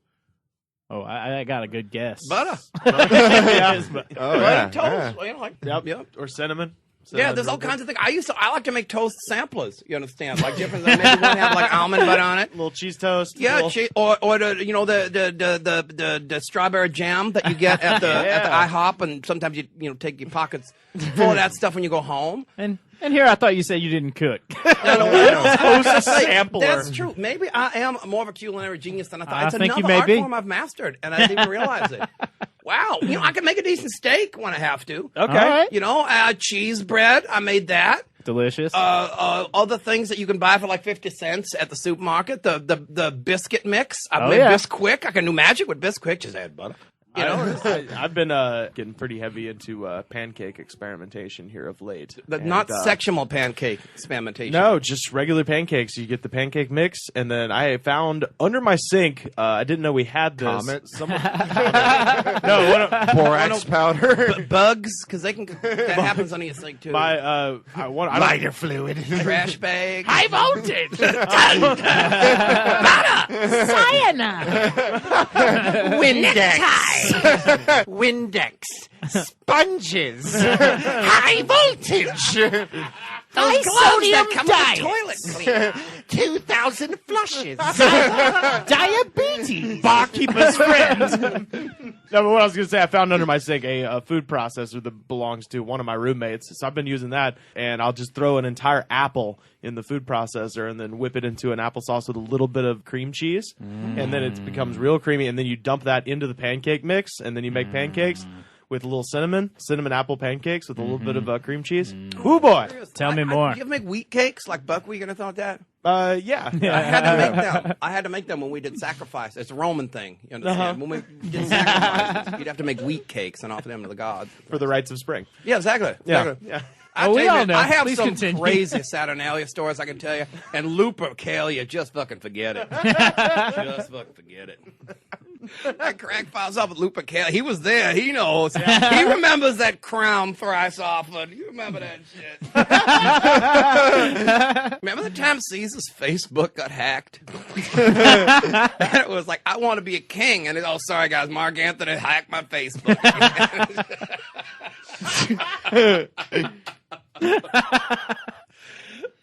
Oh, I got a good guess. Butter. yeah. Oh, Butter yeah. toast. yeah. Well, you know, like, Yep. Or cinnamon. yeah, there's all kinds of things. I like to make toast samplers. You understand? Like different. Maybe one have like almond butter on it. Little cheese toast. Yeah, little- or the you know the strawberry jam that you get at the IHOP, and sometimes you take your pockets full of that stuff when you go home. And here I thought you said you didn't cook. Toast sampler. That's true. Maybe I am more of a culinary genius than I thought. I It's think you another may art be. form I've mastered, and I didn't even realize it. Wow, I can make a decent steak when I have to. Okay. All right. Cheese bread. I made that. Delicious. Other things that you can buy for like 50 cents at the supermarket. The biscuit mix. I Oh, made yeah. Bisquick. I can do magic with Bisquick. Just add butter. I've been getting pretty heavy into pancake experimentation here of late. Not sectional pancake experimentation. No, just regular pancakes. You get the pancake mix, and then I found under my sink. I didn't know we had this. Comet? Someone, no, one of, Borax powder. Bugs, because they can. That happens under your sink too. my Lighter fluid. Trash bags. High voltage. Windex. Windex. Sponges. High voltage. Those gloves that come with the toilet cleaner. 2,000 flushes. Diabetes. barkeeper's friend. No, but what I was going to say, I found under my sink a food processor that belongs to one of my roommates. So I've been using that, and I'll just throw an entire apple in the food processor and then whip it into an applesauce with a little bit of cream cheese, and then it becomes real creamy, and then you dump that into the pancake mix, and then you make pancakes with a little cinnamon apple pancakes with a little bit of cream cheese. Ooh, boy. Tell me more. Do you ever make wheat cakes like buckwheat and thought that? Yeah. I had to make them. I had to make them when we did sacrifice. It's a Roman thing. You understand? When we did sacrifices, you'd have to make wheat cakes and offer them to the gods. For the rites of spring. Yeah, exactly. Yeah. Exactly. Yeah. I, Oh, we tell you, all man, know. I have Please some continue. crazy Saturnalia stories I can tell you. And Lupercalia, just fucking forget it. Just fucking forget it. That crack files up with Lupercalia. He was there. He knows. He remembers that crown thrice offered. You remember that shit. Remember the time Caesar's Facebook got hacked? And it was like, I want to be a king. And oh, sorry, guys. Mark Anthony hacked my Facebook.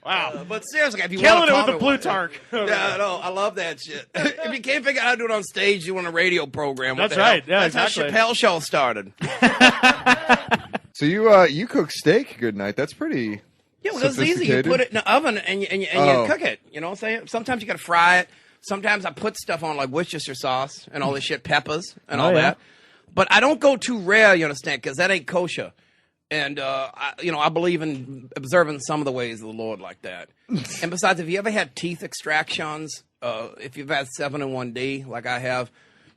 Wow. But seriously, if you Killing want it with the Plutarch. Yeah, no, I love that shit. If you can't figure out how to do it on stage, you want a radio program. What That's the hell? right. Yeah, That's exactly. how Chappelle Show started. So you cook steak good night. That's pretty Yeah, well, that's easy. You sophisticated. put it in the oven and you Oh. cook it. You know what I'm saying? Sometimes you got to fry it. Sometimes I put stuff on like Worcestershire sauce and all this shit, peppers and all yeah. that. But I don't go too rare, you understand, because that ain't kosher. And, I believe in observing some of the ways of the Lord like that. And besides, if you ever had teeth extractions, if you've had 7-in-1D like I have,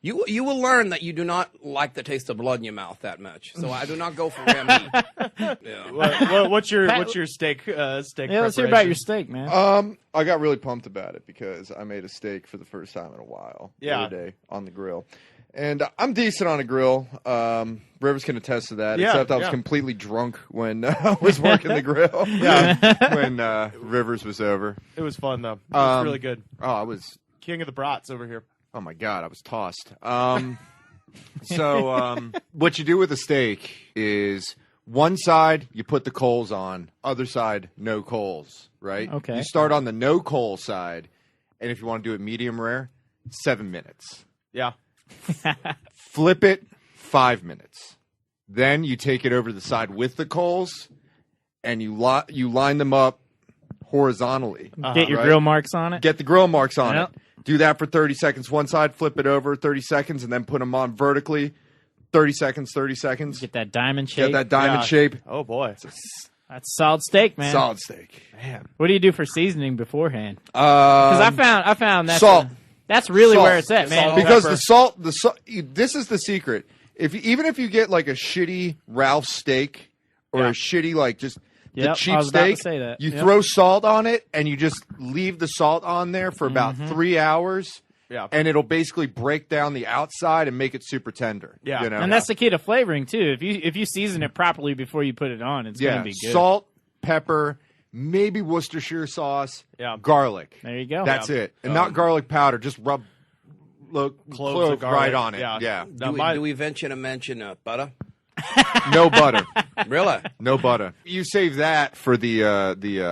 You will learn that you do not like the taste of blood in your mouth that much. So I do not go for rare meat. Yeah. What's your steak? Steak. Yeah, let's hear about your steak, man. I got really pumped about it because I made a steak for the first time in a while the Yeah. other day on the grill. And I'm decent on a grill. Rivers can attest to that, Yeah, except I was yeah. completely drunk when I was working the grill. Yeah. when Rivers was over. It was fun though. It was really good. Oh, I was. King of the brats over here. Oh my God, I was tossed. So what you do with a steak is one side you put the coals on, other side no coals, right? Okay. You start on the no coal side, and if you want to do it medium rare, 7 minutes. Yeah. Flip it, 5 minutes. Then you take it over to the side with the coals, and you line them up horizontally. Get your right? grill marks on it. Get the grill marks on Yep. it. Do that for 30 seconds one side, flip it over 30 seconds, and then put them on vertically. 30 seconds, 30 seconds. Get that diamond shape. Get that diamond Yeah. shape. Oh boy. That's solid steak, man. Solid steak. Man. What do you do for seasoning beforehand? Because I found that's salt. That's really Salt. where it's at, man. Salt. Because Pepper. the salt, this is the secret. Even if you get like a shitty Ralph's steak or Yeah. a shitty like just the Yep, cheap I was about to steak, say that. you Yep. throw salt on it and you just leave the salt on there for about Mm-hmm. 3 hours. Yeah. And it'll basically break down the outside and make it super tender. Yeah. You know? And that's the key to flavoring too. If you season it properly before you put it on, it's gonna be good. Salt, pepper, maybe Worcestershire sauce, Yeah. garlic. There you go. That's it. And not garlic powder. Just rub Cloves clove of garlic. right on it. Yeah. Yeah. Now, Do we venture to mention butter? No butter. Really? No butter. You save that for the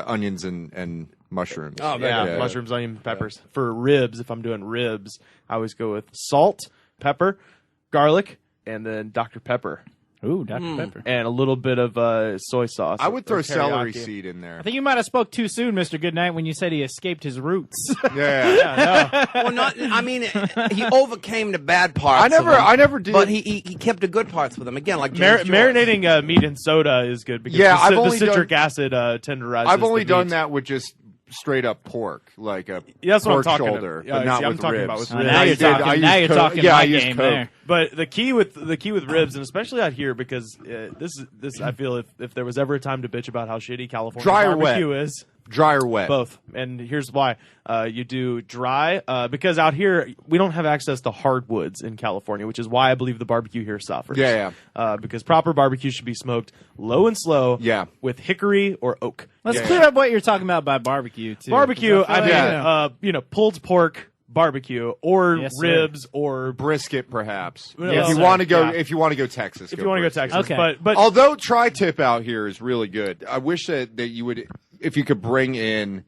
onions and mushrooms. Oh, very Yeah, good. mushrooms, onion, peppers. For ribs, if I'm doing ribs, I always go with salt, pepper, garlic, and then Dr. Pepper. Ooh, Dr. Pepper. And a little bit of soy sauce. I would throw or celery teriyaki. seed in there. I think you might have spoke too soon, Mr. Goodnight, when you said he escaped his roots. Yeah. Well, not. I mean, he overcame the bad parts. I of him, never did. But he kept the good parts with him again, like James Joyce. Marinating meat in soda is good because Yeah, the, I've the only citric done- acid tenderizes. I've only the done meat. that with just straight up pork, like a Yeah, that's what I'm pork talking shoulder, about. Yeah, but not see, I'm with talking ribs. about with Oh, ribs. now I you're did. talking. I Now used you're Coke. talking Yeah, my I used game Coke. there. But the key with ribs, and especially out here, because this I feel if there was ever a time to bitch about how shitty California Dry or wet? barbecue is, Dry or wet? both. And here's why: you do dry because out here we don't have access to hardwoods in California, which is why I believe the barbecue here suffers. Yeah. Because proper barbecue should be smoked low and slow. Yeah. With hickory or oak. Let's clear up what you're talking about by barbecue, too. Barbecue, 'Cause I feel mean, like, pulled pork barbecue or Yes, sir. ribs or Brisket, perhaps. Yes, if you sir. want to go, Yeah. if you want to go Texas, if you want to go brisket. Texas. Okay. But Although tri-tip out here is really good. I wish that you would, if you could bring in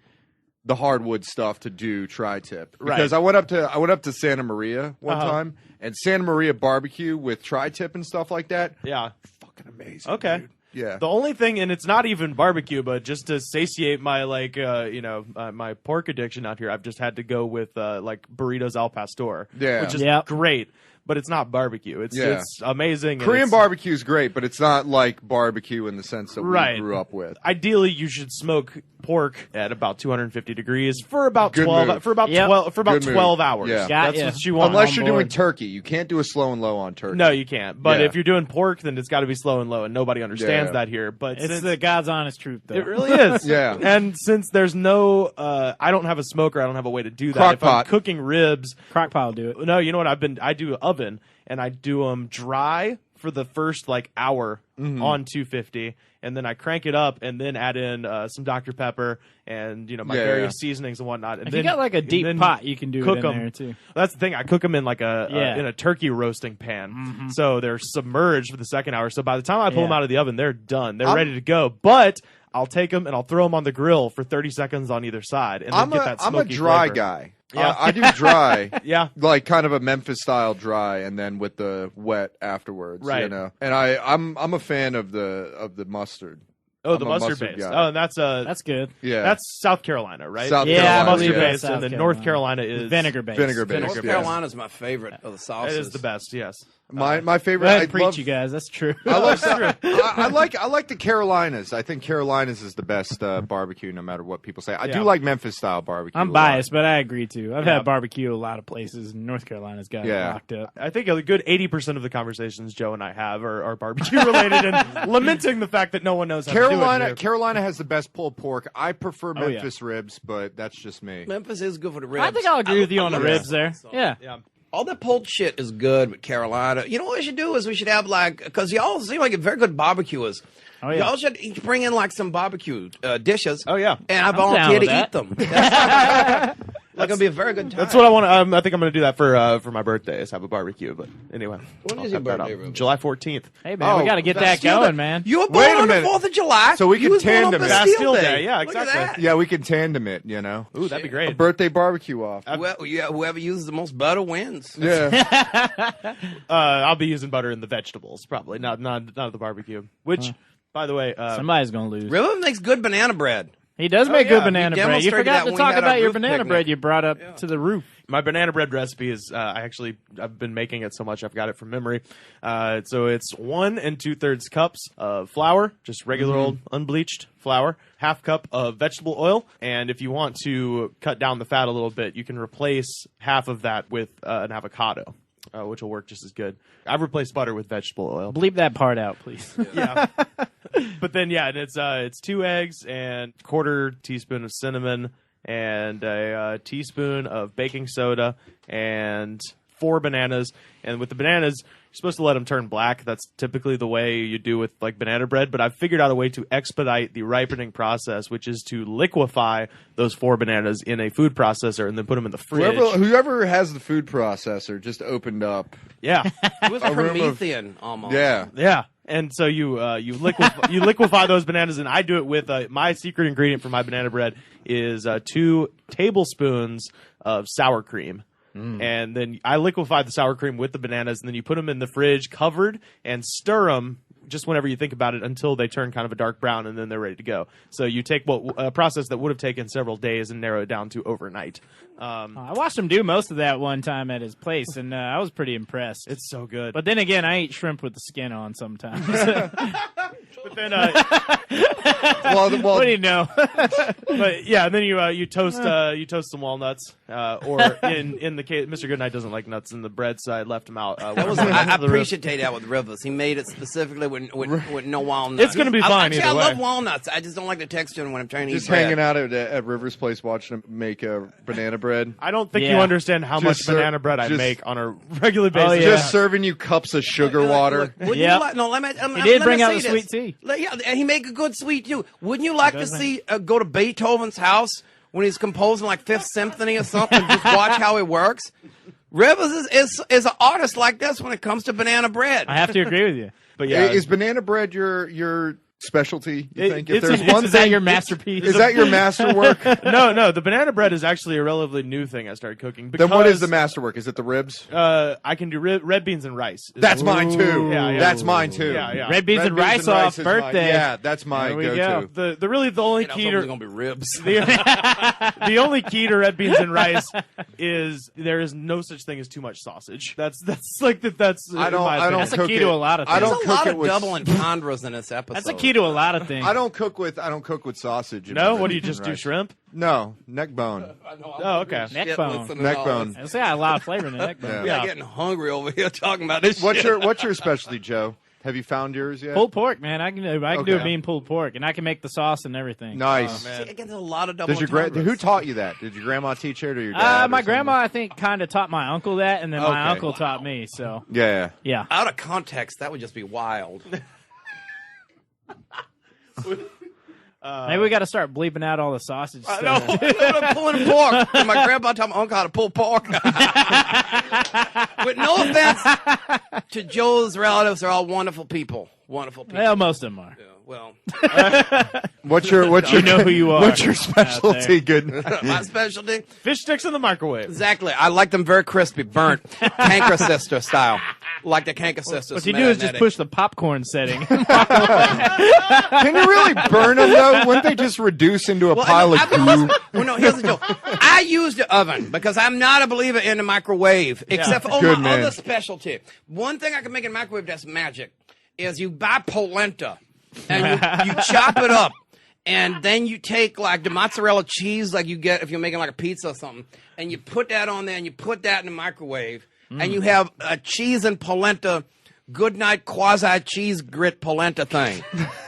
the hardwood stuff to do tri-tip. Because Right. I went up to Santa Maria one Uh-huh. time, and Santa Maria barbecue with tri-tip and stuff like that. yeah. Fucking amazing. Okay. dude. Yeah. The only thing, and it's not even barbecue, but just to satiate my my pork addiction out here, I've just had to go with like burritos al pastor, Yeah. which is Yep. great. But it's not barbecue. It's Yeah. it's amazing. and Korean it's- barbecue is great, but it's not like barbecue in the sense that Right. we grew up with. Ideally, you should smoke pork at about 250 degrees for about Good 12 move. for about Yep. 12 hours. Yeah. Got That's ya. what you want. Unless on you're board. doing turkey, you can't do a slow and low on turkey. No, you can't. But Yeah. if you're doing pork, then it's got to be slow and low, and nobody understands Yeah. that here. But It's since the God's honest truth, though. it really is. Yeah. And since there's no, I don't have a smoker, I don't have a way to do that. Crock If I'm pot. cooking ribs, Crockpot will do it. no, you know what? I do oven, and I do them dry for the first like hour Mm-hmm. on 250, and then I crank it up, and then add in some Dr. Pepper and my Yeah, various yeah. seasonings and whatnot. And If then, you got like a and deep then pot, you can do cook it in 'em. there, too. That's the thing. I cook them in like Yeah. in a turkey roasting pan, so they're submerged for the second hour. So by the time I pull them Yeah. out of the oven, they're done. They're ready to go. But I'll take them and I'll throw them on the grill for 30 seconds on either side, and then get that I'm smoky a dry flavor. guy. Yeah. I do dry. Yeah. Like kind of a Memphis style dry, and then with the wet afterwards. Right. You know? And I'm a fan of the mustard. Oh, the I'm a mustard mustard based. guy. Oh, and That's good. Yeah. that's South Carolina, right? South Yeah, Carolina. mustard yeah. based, South and then Carolina. North Carolina is Vinegar based. Vinegar based. North yeah. Carolina's my favorite of the It sauces. is the best. Yes. My favorite. Go ahead I and preach, love, you guys. That's true. I love I like the Carolinas. I think Carolinas is the best barbecue, no matter what people say. I do like Memphis style barbecue. I'm a lot. biased, but I agree too. I've had barbecue a lot of places, and North Carolina's got it Yeah. locked up. I think a good 80% of the conversations Joe and I have are barbecue related and lamenting the fact that no one knows how to do it. Carolina has the best pulled pork. I prefer Oh, yeah. Memphis ribs, but that's just me. Memphis is good for the ribs. I think I'll agree with you on the love ribs there. sauce. Yeah. Yeah. All that pulled shit is good with Carolina. You know what we should do is we should have like, because y'all seem like very good barbecuers. Oh, yeah. Y'all should each bring in like some barbecue dishes. Oh, yeah. And I down volunteer to with eat them. Like it'll be a very good time. That's what I want. I think I'm going to do that for my birthday. Is have a barbecue. But anyway, When I'll is your set that birthday, up. Ruben? July 14th. Hey, man, we got to get that Bastille going, Day. man. You were Wait born a on the minute. 4th of July. So we You can was born on tandem it. Bastille Bastille Day. Day, yeah, Look at exactly. that. Yeah, we can tandem it. You know. Ooh, that'd be great. birthday barbecue off. Whoever uses the most butter wins. Yeah. I'll be using butter in the vegetables, probably not the barbecue. Which, by the way, Somebody's going to lose. River makes good banana bread. He does make yeah, good banana we bread. You demonstrated forgot that to when we talk had our about your roof banana picnic. bread you brought up to the roof. my banana bread recipe is I've been making it so much I've got it from memory. So it's 1 2/3 cups of flour, just regular old unbleached flour, half cup of vegetable oil, and if you want to cut down the fat a little bit, you can replace half of that with an avocado, which will work just as good. I've replaced butter with vegetable oil. Bleep that part out, please. Yeah. But then and it's 2 eggs and 1/4 teaspoon of cinnamon and a teaspoon of baking soda and 4 bananas. And with the bananas, you're supposed to let them turn black. That's typically the way you do with like banana bread. But I've figured out a way to expedite the ripening process, which is to liquefy those 4 bananas in a food processor and then put them in the fridge. Whoever has the food processor just opened up. Yeah. It was room of- Promethean almost. Yeah. Yeah. And so you liquefy those bananas, and I do it with my secret ingredient for my banana bread is 2 tablespoons of sour cream. And then I liquefy the sour cream with the bananas, and then you put them in the fridge covered and stir them just whenever you think about it until they turn kind of a dark brown, and then they're ready to go. So you take a process that would have taken several days and narrow it down to overnight. I watched him do most of that one time at his place, and I was pretty impressed. It's so good. But then again, I eat shrimp with the skin on sometimes. But then, What do you know? but yeah, and then you toast some walnuts, or in the case Mr. Goodnight doesn't like nuts in the bread, so I left him out. I appreciate that with Rivers. He made it specifically with no walnuts. It's gonna be fine Actually, either I love way. walnuts. I just don't like the texture when I'm trying to Just eat bread. hanging out at River's place watching him make banana bread. I don't think you Yeah. understand how much Just banana bread I just- make on a regular basis. Oh, yeah. Just serving you cups of sugar water. Look, wouldn't Yep. you like, no, let me. He did let bring me out say the this. sweet tea. Yeah, and he make a good sweet too. Wouldn't you like to see go to Beethoven's house when he's composing like Fifth Symphony or something? And just watch how it works. Rivers is an artist like this when it comes to banana bread. I have to agree with you. But yeah, Is banana bread your specialty? You think if there's Is one that thing, your masterpiece? is that your masterwork? no, the banana bread is actually a relatively new thing I started cooking. Because, Then what is the masterwork? Is it the ribs? I can do red beans and rice. That's mine too. Yeah, yeah. That's mine too. Yeah, yeah. Red beans and rice off is my- birthday. yeah, that's my There we go-to. go. The only You know, key something's to gonna be ribs. the only key to red beans and rice is there is no such thing as too much sausage. That's I don't. That's a cook key it. to a lot of I things. don't There's a cook lot it of with. double entendres in this episode. That's a key to a lot of things. I don't cook with sausage. in No, my what do you red beans just and do? rice. Shrimp? No, neck bone. Oh, okay. Neck bone. Neck bone. It's got a lot of flavor in the neck bone. Yeah. Yeah, getting hungry over here talking about this. What's shit. your specialty, Joe? Have you found yours yet? Pulled pork, man. I can do a Okay. mean pulled pork, and I can make the sauce and everything. Nice. See, it gets a lot of double Does your entendres. who taught you that? Did your grandma teach it or your dad? or My something? grandma, I think, kind of taught my uncle that, and then my Okay. uncle taught me. So Yeah. yeah. Out of context, that would just be wild. Maybe we got to start bleeping out all the sausage stuff. I'm pulling pork. And my grandpa taught my uncle how to pull pork. With no offense to Joe's relatives, they're all wonderful people. Wonderful people. Well, most of them are. Yeah, well, What's your You know who you are. What's your out specialty? Good. my specialty. Fish sticks in the microwave. Exactly. I like them very crispy, burnt, Tanker Sister style. like the Kanka sisters. What you do is just push the popcorn setting. Can you really burn them though? Wouldn't they just reduce into a pile of goo? Well, no, here's the deal. I use the oven because I'm not a believer in the microwave, except for Good my man. other specialty. One thing I can make in the microwave that's magic is you buy polenta and you chop it up. And then you take like the mozzarella cheese like you get if you're making like a pizza or something, and you put that on there and you put that in the microwave, and you have a cheese and polenta goodnight quasi cheese grit polenta thing.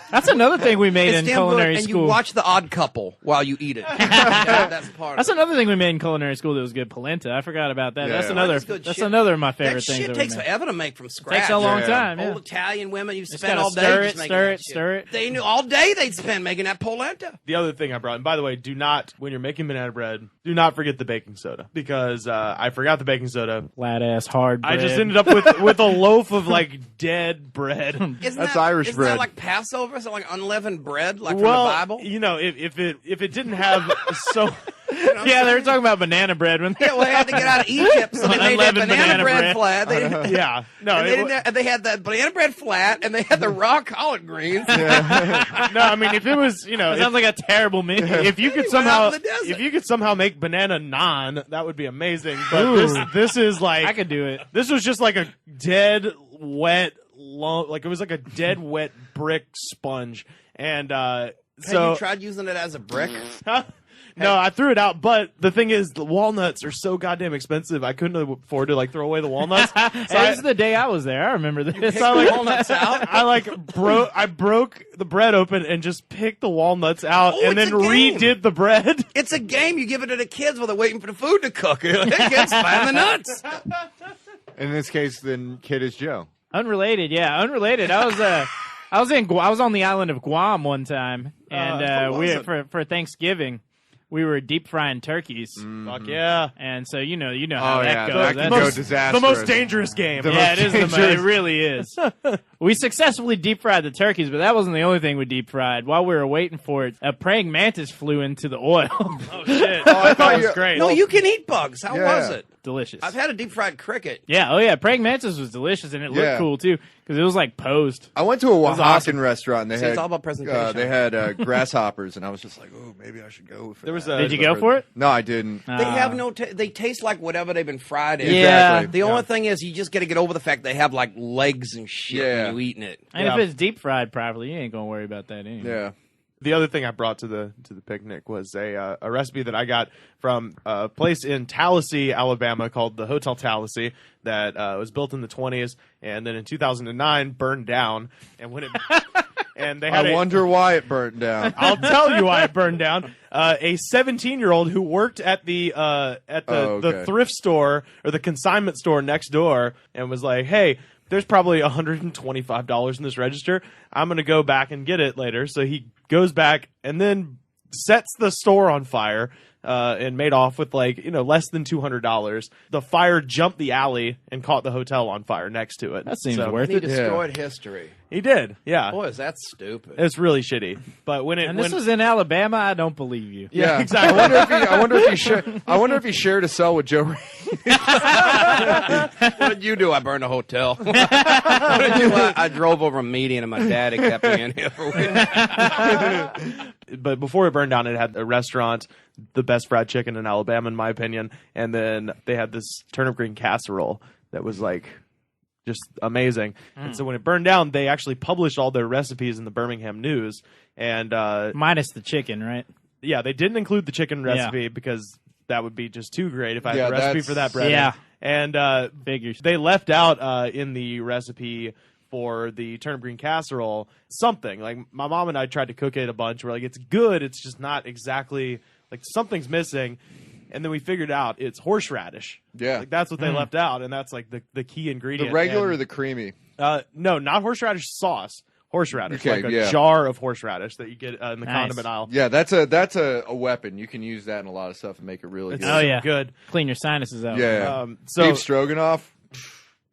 That's another thing we made It's in damn culinary good, and school. you watch The Odd Couple while you eat it. That's part That's of it. another thing we made in culinary school that was good. Polenta. I forgot about that. Yeah. That's another. That's good That's shit. another of my favorite That things. shit that we takes made. forever to make from scratch. Takes a long Yeah. time. Yeah. Old Italian women, you Just spend gotta all day stir just it, making stir that it, shit. stir it. They knew all day they'd spend making that polenta. The other thing I brought, and by the way, do not, when you're making banana bread, do not forget the baking soda, because I forgot the baking soda. Flat ass hard bread. I just ended up with a loaf of like dead bread. Isn't That's that, Irish isn't bread. that like Passover? Is it like unleavened bread, like Well, from the Bible? you know, if it didn't have so. Yeah, they were talking about banana bread when Yeah, well, they had to get out of Egypt, so they made that Unleavened banana banana bread bread. flat. They didn't, Yeah, no, and they had the banana bread flat, and they had the raw collard greens. no. I mean, if it was, you know, It sounds like a terrible menu. if you could Went somehow, out in the desert. if you could somehow make banana naan, that would be amazing. But this is like, I could do it. This was just like a dead wet lump, like it was like a dead wet brick sponge, and Have so you tried using it as a brick? no, I threw it out. But the thing is, the walnuts are so goddamn expensive. I couldn't afford to like throw away the walnuts. So Hey, this is the day I was there. I remember this. Pick So, the like, walnuts out. I broke the bread open and just picked the walnuts out, Oh, and it's then a game. redid the bread. It's a game. You give it to the kids while they're waiting for the food to cook. Hey, kids, find the nuts. In this case, then kid is Joe. Unrelated, yeah, unrelated. I was on the island of Guam one time, and how was it? for Thanksgiving, we were deep frying turkeys, Fuck yeah. and so you know how Oh, that yeah, goes. that That's- can go disastrous. The most dangerous game. yeah, it is. It dangerous. really is. We successfully deep fried the turkeys, but that wasn't the only thing we deep fried. While we were waiting for it, a praying mantis flew into the oil. Oh shit! I thought that was you- great. No, you can eat bugs. How Yeah. was it? Delicious. I've had a deep fried cricket. Yeah, oh yeah, praying mantis was delicious, and it looked Yeah. cool too because it was like posed. I went to a Oaxacan awesome. restaurant. And they See, had it's all about presentation. they had grasshoppers, and I was just like, "Oh, maybe I should go." For There was that. a- Did you go for it? No, I didn't. They have no. They taste like whatever they've been fried in. Yeah. Exactly. The only thing is, you just got to get over the fact they have like legs and shit Yeah. when you eating it. And if it's deep fried properly, you ain't gonna worry about that anyway. Yeah. The other thing I brought to the picnic was a recipe that I got from a place in Tallahassee, Alabama, called the Hotel Tallahassee, that was built in the 20s, and then in 2009 burned down. And when it and they had I wonder why it burnt down. I'll tell you why it burned down. A 17-year-old who worked at the Oh, the okay. thrift store or the consignment store next door, and was like, "Hey, there's probably $125 in this register. I'm gonna go back and get it later." So he goes back and then sets the store on fire. And made off with less than $200. The fire jumped the alley and caught the hotel on fire next to it. That seems So- worth He it. destroyed history. He did, yeah. Boy, is that stupid. It's really shitty. But when it And when, this was in Alabama. I don't believe you. yeah, exactly. I wonder if he shared a cell with Joe Ray. What did you do? I burned a hotel. What did you do? I drove over a meeting and my daddy kept me in here for a week. But before it burned down, it had a restaurant, the best fried chicken in Alabama, in my opinion. And then they had this turnip green casserole that was like just amazing. And so when it burned down, they actually published all their recipes in the Birmingham News. And Minus the chicken, right? yeah, they didn't include the chicken recipe because that would be just too great if I Yeah, had a recipe that's- for that bread. Yeah. And Figures. they left out in the recipe for the turnip green casserole something. Like my mom and I tried to cook it a bunch. We're like, it's good. It's just not exactly like something's missing. And then we figured out it's horseradish. Yeah. Like that's what they left out, and that's like the key ingredient. The regular And, or the creamy? no, not horseradish sauce. Horseradish, Okay, like a yeah. jar of horseradish that you get in the Nice. condiment aisle. Yeah, that's a weapon. You can use that in a lot of stuff and make it really It's good. Oh, yeah. good. Clean your sinuses out. Yeah. So Beef stroganoff.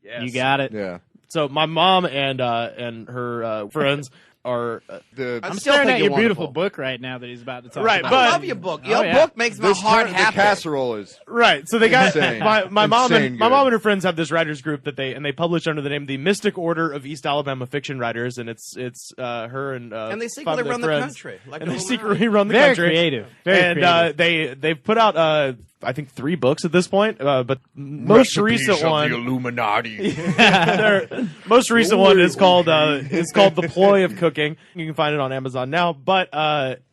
yes. You got it. Yeah. So my mom and her friends, are I'm still staring think at you're your beautiful wonderful. book right now that he's about to talk Right, about. but- I love your book. Your yeah. book makes my heart the happy. casserole is right. So they got Insane. my mom Insane and my good. mom and her friends have this writers group that they publish under the name the Mystic Order of East Alabama Fiction Writers, and it's her and they five secretly of their run the friends. country, like and the they Illuminati. secretly run the Very country. creative. Very and creative. they've put out I think 3 books at this point, but most recent one. Illuminati. Their most recent one is called The Ploy of Cooking. You can find it on Amazon now, but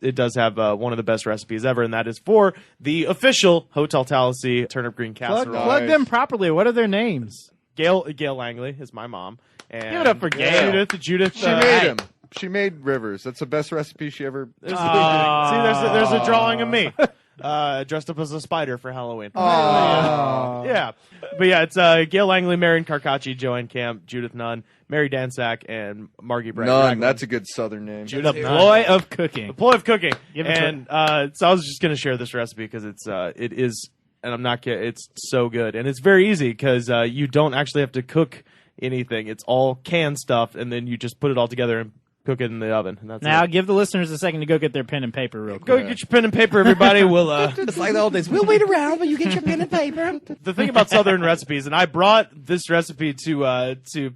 it does have one of the best recipes ever, and that is for the official Hotel Tallahassee turnip green casserole. Plug them properly. What are their names? Gail Langley is my mom. And Give it up for Gail. Judith. She made him. She made Rivers. That's the best recipe she ever. See, there's a drawing of me. Dressed up as a spider for Halloween. Yeah. But yeah, it's Gail Langley, Marion Carcacci, Joanne Camp, Judith Nunn, Mary Dansack, and Margie Bragg. None. That's a good Southern name. Judith The Nunn. Ploy of Cooking. The Ploy of Cooking. Give it to And so I was just going to share this recipe because it is, and I'm not kidding, it's so good. And it's very easy because you don't actually have to cook anything. It's all canned stuff, and then you just put it all together and cook it in the oven. And that's Now, it. give the listeners a second to go get their pen and paper real Go quick. get your pen and paper, everybody. We'll It's like the old days. We'll wait around while you get your pen and paper. the thing about Southern recipes, and I brought this recipe to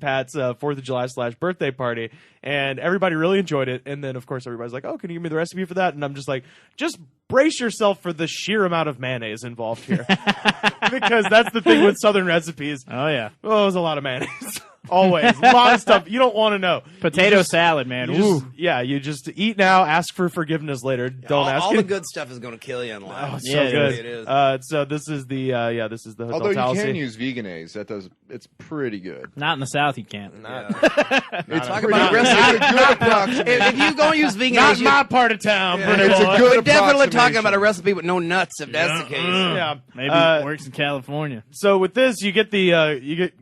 Pat's 4th of July / birthday party, and everybody really enjoyed it. And then, of course, everybody's like, "Oh, can you give me the recipe for that?" And I'm just like, "Just brace yourself for the sheer amount of mayonnaise involved here," because that's the thing with Southern recipes. Oh, yeah. Oh, there's a lot of mayonnaise. Always. A lot of stuff you don't want to know. Potato salad, man. You just eat now, ask for forgiveness later. Don't ask all it. the good stuff is going to kill you in life. Oh, it's Yeah, so it good. is. It is. So this is the this is the Hotel Although you Tallahassee. can use veganese, it's pretty good. Not in the South, you can't. It's Talk pretty about good. recipe. It's a good approximation. If you going to use vegan, Not my part of town. Yeah. Pretty It's a boy. good we're definitely talking approximation. about a recipe with no nuts, if that's the case. Yeah. Maybe it works in California. So with this, you get the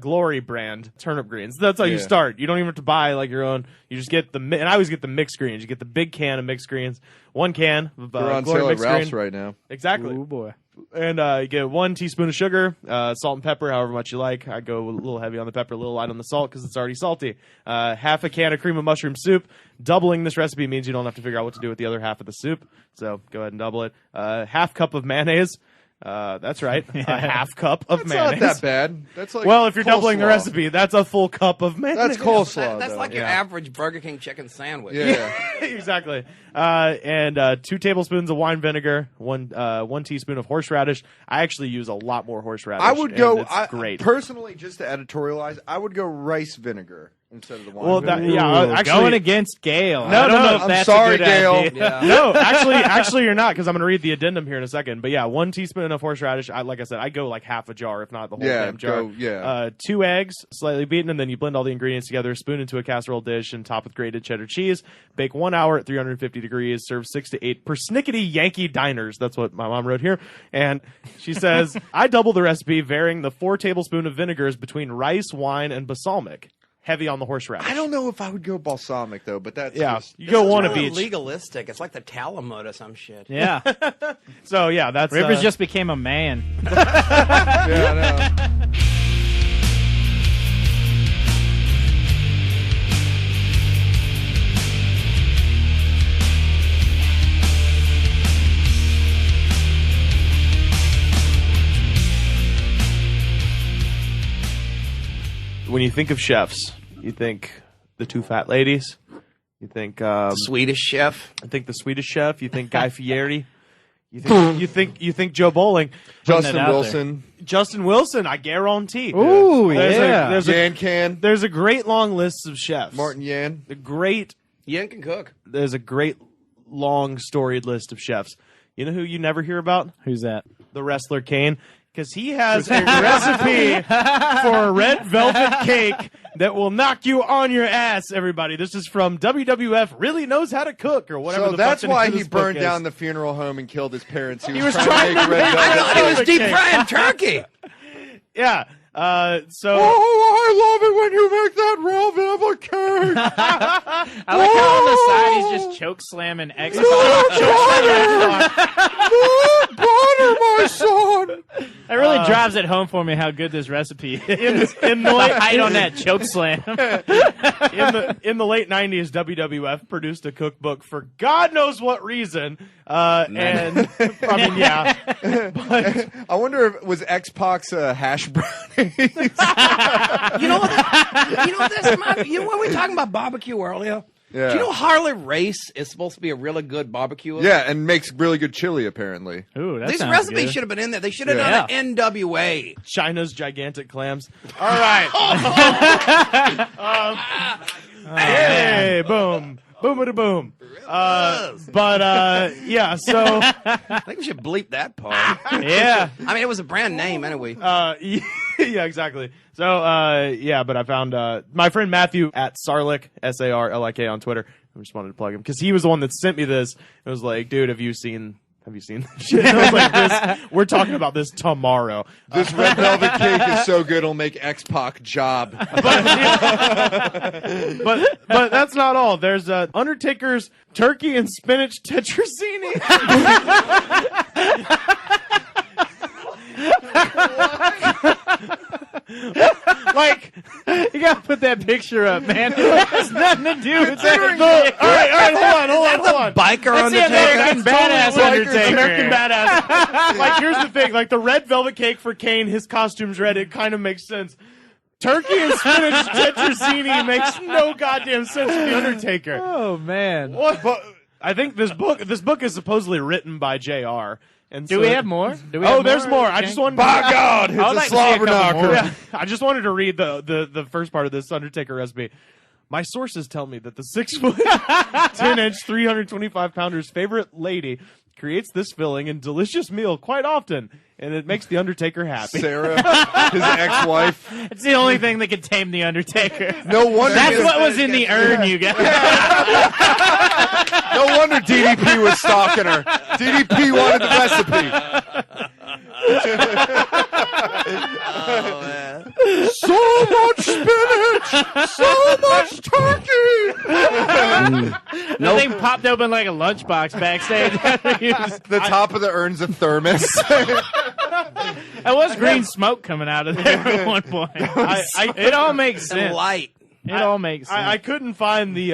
Glory brand turnip greens. That's how you Yeah. start. You don't even have to buy like your own. You just get and I always get the mixed greens. You get the big can of mixed greens, 1 can of They're on Glory sale at mixed Ralph's green. right now. Exactly. Oh, boy. And you get 1 teaspoon of sugar, salt and pepper, however much you like. I go a little heavy on the pepper, a little light on the salt because it's already salty. Half a can of cream of mushroom soup. Doubling this recipe means you don't have to figure out what to do with the other half of the soup. So go ahead and double it. Half cup of mayonnaise. That's right. A half cup of It's mayonnaise. not that bad. That's like Well, if you're doubling the coleslaw. recipe, that's a full cup of mayonnaise. That's coleslaw. That's though. like your Yeah. average Burger King chicken sandwich. Yeah. Exactly. And 2 tablespoons of wine vinegar, 1 teaspoon of horseradish. I actually use a lot more horseradish. I would and go. It's great. Personally, just to editorialize, I would go rice vinegar instead of the wine. Well, vinegar. actually, Going against Gail. No, I don't no, know if I'm that's sorry, a good Gail. idea. Yeah. no, actually, you're not because I'm going to read the addendum here in a second. But yeah, 1 teaspoon of horseradish. Like I said, I go like half a jar, if not the whole Yeah, damn jar. go- yeah. 2 eggs, slightly beaten, and then you blend all the ingredients together. Spoon into a casserole dish and top with grated cheddar cheese. Bake 1 hour at 350 degrees. Serve 6 to 8 persnickety Yankee diners. That's what my mom wrote here. And she says, I double the recipe, varying the 4 tablespoons of vinegars between rice, wine, and balsamic. Heavy on the horseradish. I don't know if I would go balsamic though, but that's Yeah, just, you go one It's of really each. legalistic. It's like the Talmud or some shit. Yeah. So yeah, that's Rivers just became a man. yeah, I know. when you think of chefs, you think the 2 fat ladies. You think Swedish chef. I think the Swedish chef. You think Guy Fieri. You think Joe Bowling. Justin that out Wilson, Justin Wilson. I guarantee. Ooh, There's yeah. Yan Can, There's a great long list of chefs. Martin Yan. Yen can cook. There's a great long storied list of chefs. You know who you never hear about? Who's that? The wrestler Kane. Because he has a recipe for a red velvet cake that will knock you on your ass, everybody. This is from WWF Really Knows How to Cook, or whatever So the that's fuck the why name of he this book burned is. down the funeral home and killed his parents. He, was trying trying to to make red make- I velvet thought he was cake. deep frying turkey. Yeah. So Oh, I love it when you make that red velvet cake. I like how on the side he's just choke slamming X. More butter, my son. That really drives drives it home for me how good this recipe is. in the Like late height on that choke slam. in the late 90s, WWF produced a cookbook for God knows what reason. And I mean, yeah. But I wonder if was X-Pac's hash brownies. You know what? You know when we were talking about barbecue earlier? Yeah. Do you know Harley Race is supposed to be a really good barbecue? Yeah, and makes really good chili, apparently. Ooh, that These sounds recipes good. should have been in there. They should have Yeah. done an NWA. China's gigantic clams. All right. Hey, boom. Boom, boom. Yeah, so. I think we should bleep that part. Yeah. I mean, it was a brand name anyway. Yeah, exactly. So, yeah, but I found my friend Matthew at Sarlik, Sarlik on Twitter. I just wanted to plug him because he was the one that sent me this. It was like, dude, have you seen this shit? And I was like, we're talking about this tomorrow. This red velvet cake is so good it'll make X-Pac job. But that's not all. There's Undertaker's turkey and spinach tetrazzini. Like, You gotta put that picture up, man. It has nothing to do with that. all right, hold on. Biker That's the Undertaker. American Badass Totally Undertaker. American Badass. Like, here's the thing. Like, the red velvet cake for Kane, his costume's red. It kind of makes sense. Turkey and spinach tetrazzini makes no goddamn sense to the Undertaker. Oh man. What? But I think this book is supposedly written by JR. And Do so, we have more? Do we have there's more. I just wanted to God, it's I would a like to see a couple slobber more. knocker. I just wanted to read the first part of this Undertaker recipe. My sources tell me that the 6 foot, 10 inch, 325 pounder's favorite lady creates this filling and delicious meal quite often, and it makes the Undertaker happy. Sarah, his ex-wife. It's the only thing that can tame the Undertaker. No wonder. That's what was in the urn, you guys. No wonder DDP was stalking her. DDP wanted the recipe. Oh, man. So much spinach, so much turkey. The thing popped open like a lunchbox backstage. The top of the urn's a thermos. There was green smoke coming out of there at one point. It all makes And sense. light. It all makes sense. I couldn't find the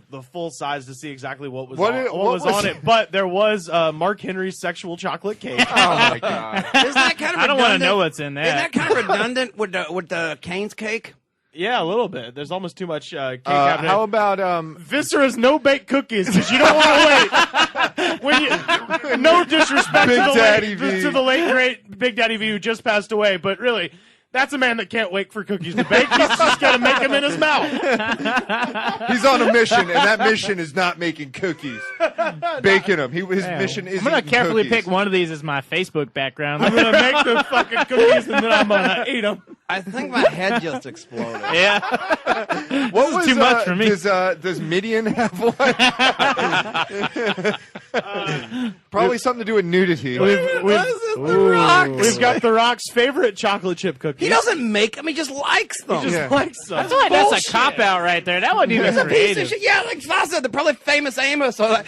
the full size to see exactly what was What was was on it, but there was Mark Henry's sexual chocolate cake. Oh my god. Isn't that kind of I don't want to redundant? know what's in Isn't that. that kind of redundant with the Cane's cake? Yeah, a little bit. There's almost too much cake happening. How about Viscera's no bake cookies because you don't want to wait. When you, no disrespect Big Daddy to V. the late great Big Daddy V who just passed away, but really, that's a man that can't wait for cookies to bake. He's just got to make them in his mouth. he's on a mission, and that mission is not making cookies, baking them. His mission is. I'm gonna eating carefully cookies. pick one of these as my Facebook background. I'm gonna make the fucking cookies and then I'm gonna eat them. I think my head just exploded. Yeah. What was too much for me. Does Midian have one? Probably something to do with nudity. We've got The Rock's favorite chocolate chip cookies. He doesn't make them. He just likes them. He just Yeah. likes them. That's why that's Bullshit. a cop out right there. That wasn't even He's a piece of creative. shit. Yeah, like I said, they're probably famous Amos. So like,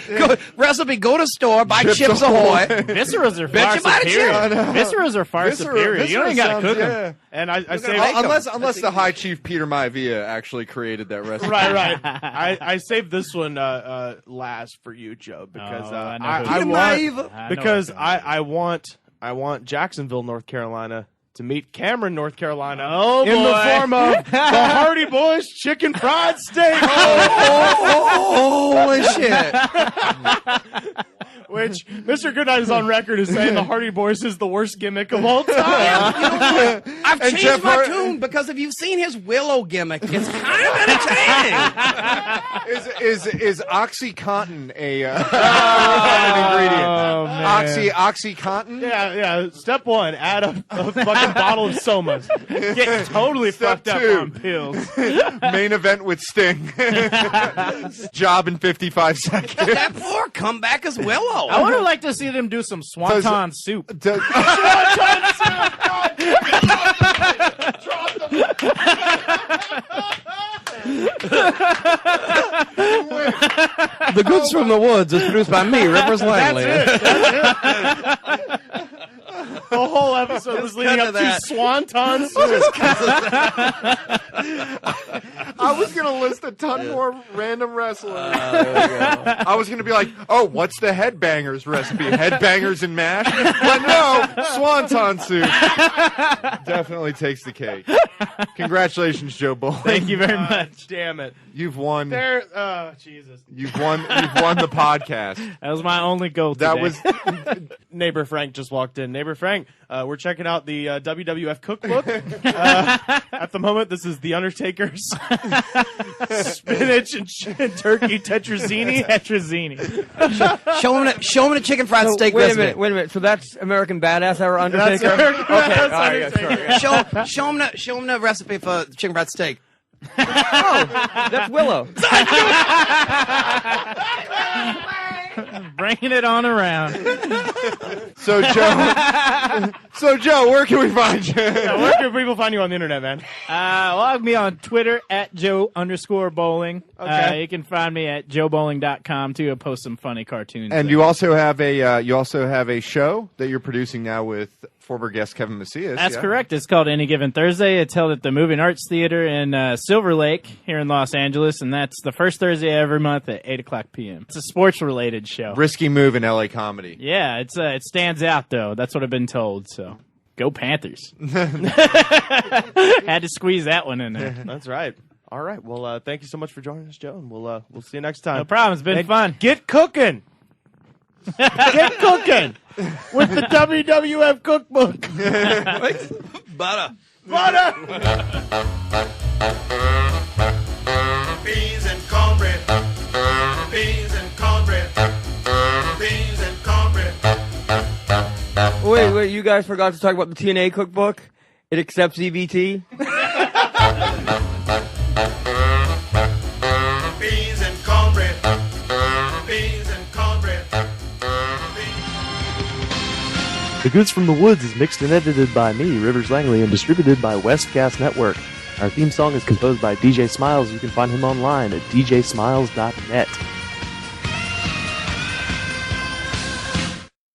recipe, go to store, buy Chips Chips Ahoy. Ahoy. Visceras are Bet far you might have superior. I know. Visceras are far superior. You don't even gotta cook them. Yeah. And I saved make 'em. Unless the High Chief Peter Maivia actually created that recipe. right. I saved this one last for you, Joe, because Oh, I know I who- want Peter Maivia. I know because what's I want Jacksonville, North Carolina, to meet Cameron, North Carolina, Oh, in the boy. form of the Hardy Boys chicken fried steak. Holy shit. Which Mr. Goodnight is on record as saying the Hardy Boys is the worst gimmick of all time. I've And changed Jeff my Hart- tune because if you've seen his Willow gimmick, it's kind of entertaining. Is OxyContin an ingredient? Oh, man. OxyContin? Yeah. Step one, add a fucking bottle of Somas. Get totally Step fucked up two. on pills. Main event with Sting. Job in 55 seconds. Step 4, come back as Willow. I would have liked to see them do some swanton soup. Does- The Goods from the Woods is produced by me, Rivers Langley. The whole episode was leading cut up to to that. Swanton soup. I was going to list a ton more random wrestlers. I was going to be like, oh, what's the headbangers recipe? Headbangers and mash? But no, swanton soup. Definitely takes the cake. Congratulations, Joe Bowling. Thank you very much. Damn it. You've won. There. Oh, Jesus. You've won the podcast. That was my only goal today. That was Neighbor Frank just walked in. Neighbor Frank, we're checking out the WWF cookbook. At the moment, this is The Undertaker's spinach and turkey tetrazzini. Show him the chicken fried steak Wait a recipe. minute. So that's American Badass, our Undertaker? American Okay, Badass all right, yeah, Undertaker. sorry, yeah. Show him the recipe for chicken fried steak. That's Willow. Bringing it on around. so Joe, where can we find you? Where can people find you on the internet, man? Log me on Twitter at Joe_Bowling. Okay. You can find me at JoeBowling.com too. I post some funny cartoons. And there. you also have a show that you're producing now with former guest Kevin Macias. That's yeah? correct. It's called Any Given Thursday. It's held at the Moving Arts Theater in Silver Lake here in Los Angeles, and that's the first Thursday every month at 8:00 p.m. It's a sports-related show. Risky move in LA comedy. Yeah, it stands out though. That's what I've been told. So go Panthers! Had to squeeze that one in there. That's right. All right. Well, thank you so much for joining us, Joe, and we'll see you next time. No problem. It's been fun. Get cooking. Get cooking with the WWF cookbook. Butter. Beans and cornbread. Beans and cornbread. Beans and cornbread. Wait, you guys forgot to talk about the TNA cookbook? It accepts EBT? Beans and cornbread. Beans and cornbread. The Goods from the Woods is mixed and edited by me, Rivers Langley, and distributed by Westcast Network. Our theme song is composed by DJ Smiles. You can find him online at djsmiles.net.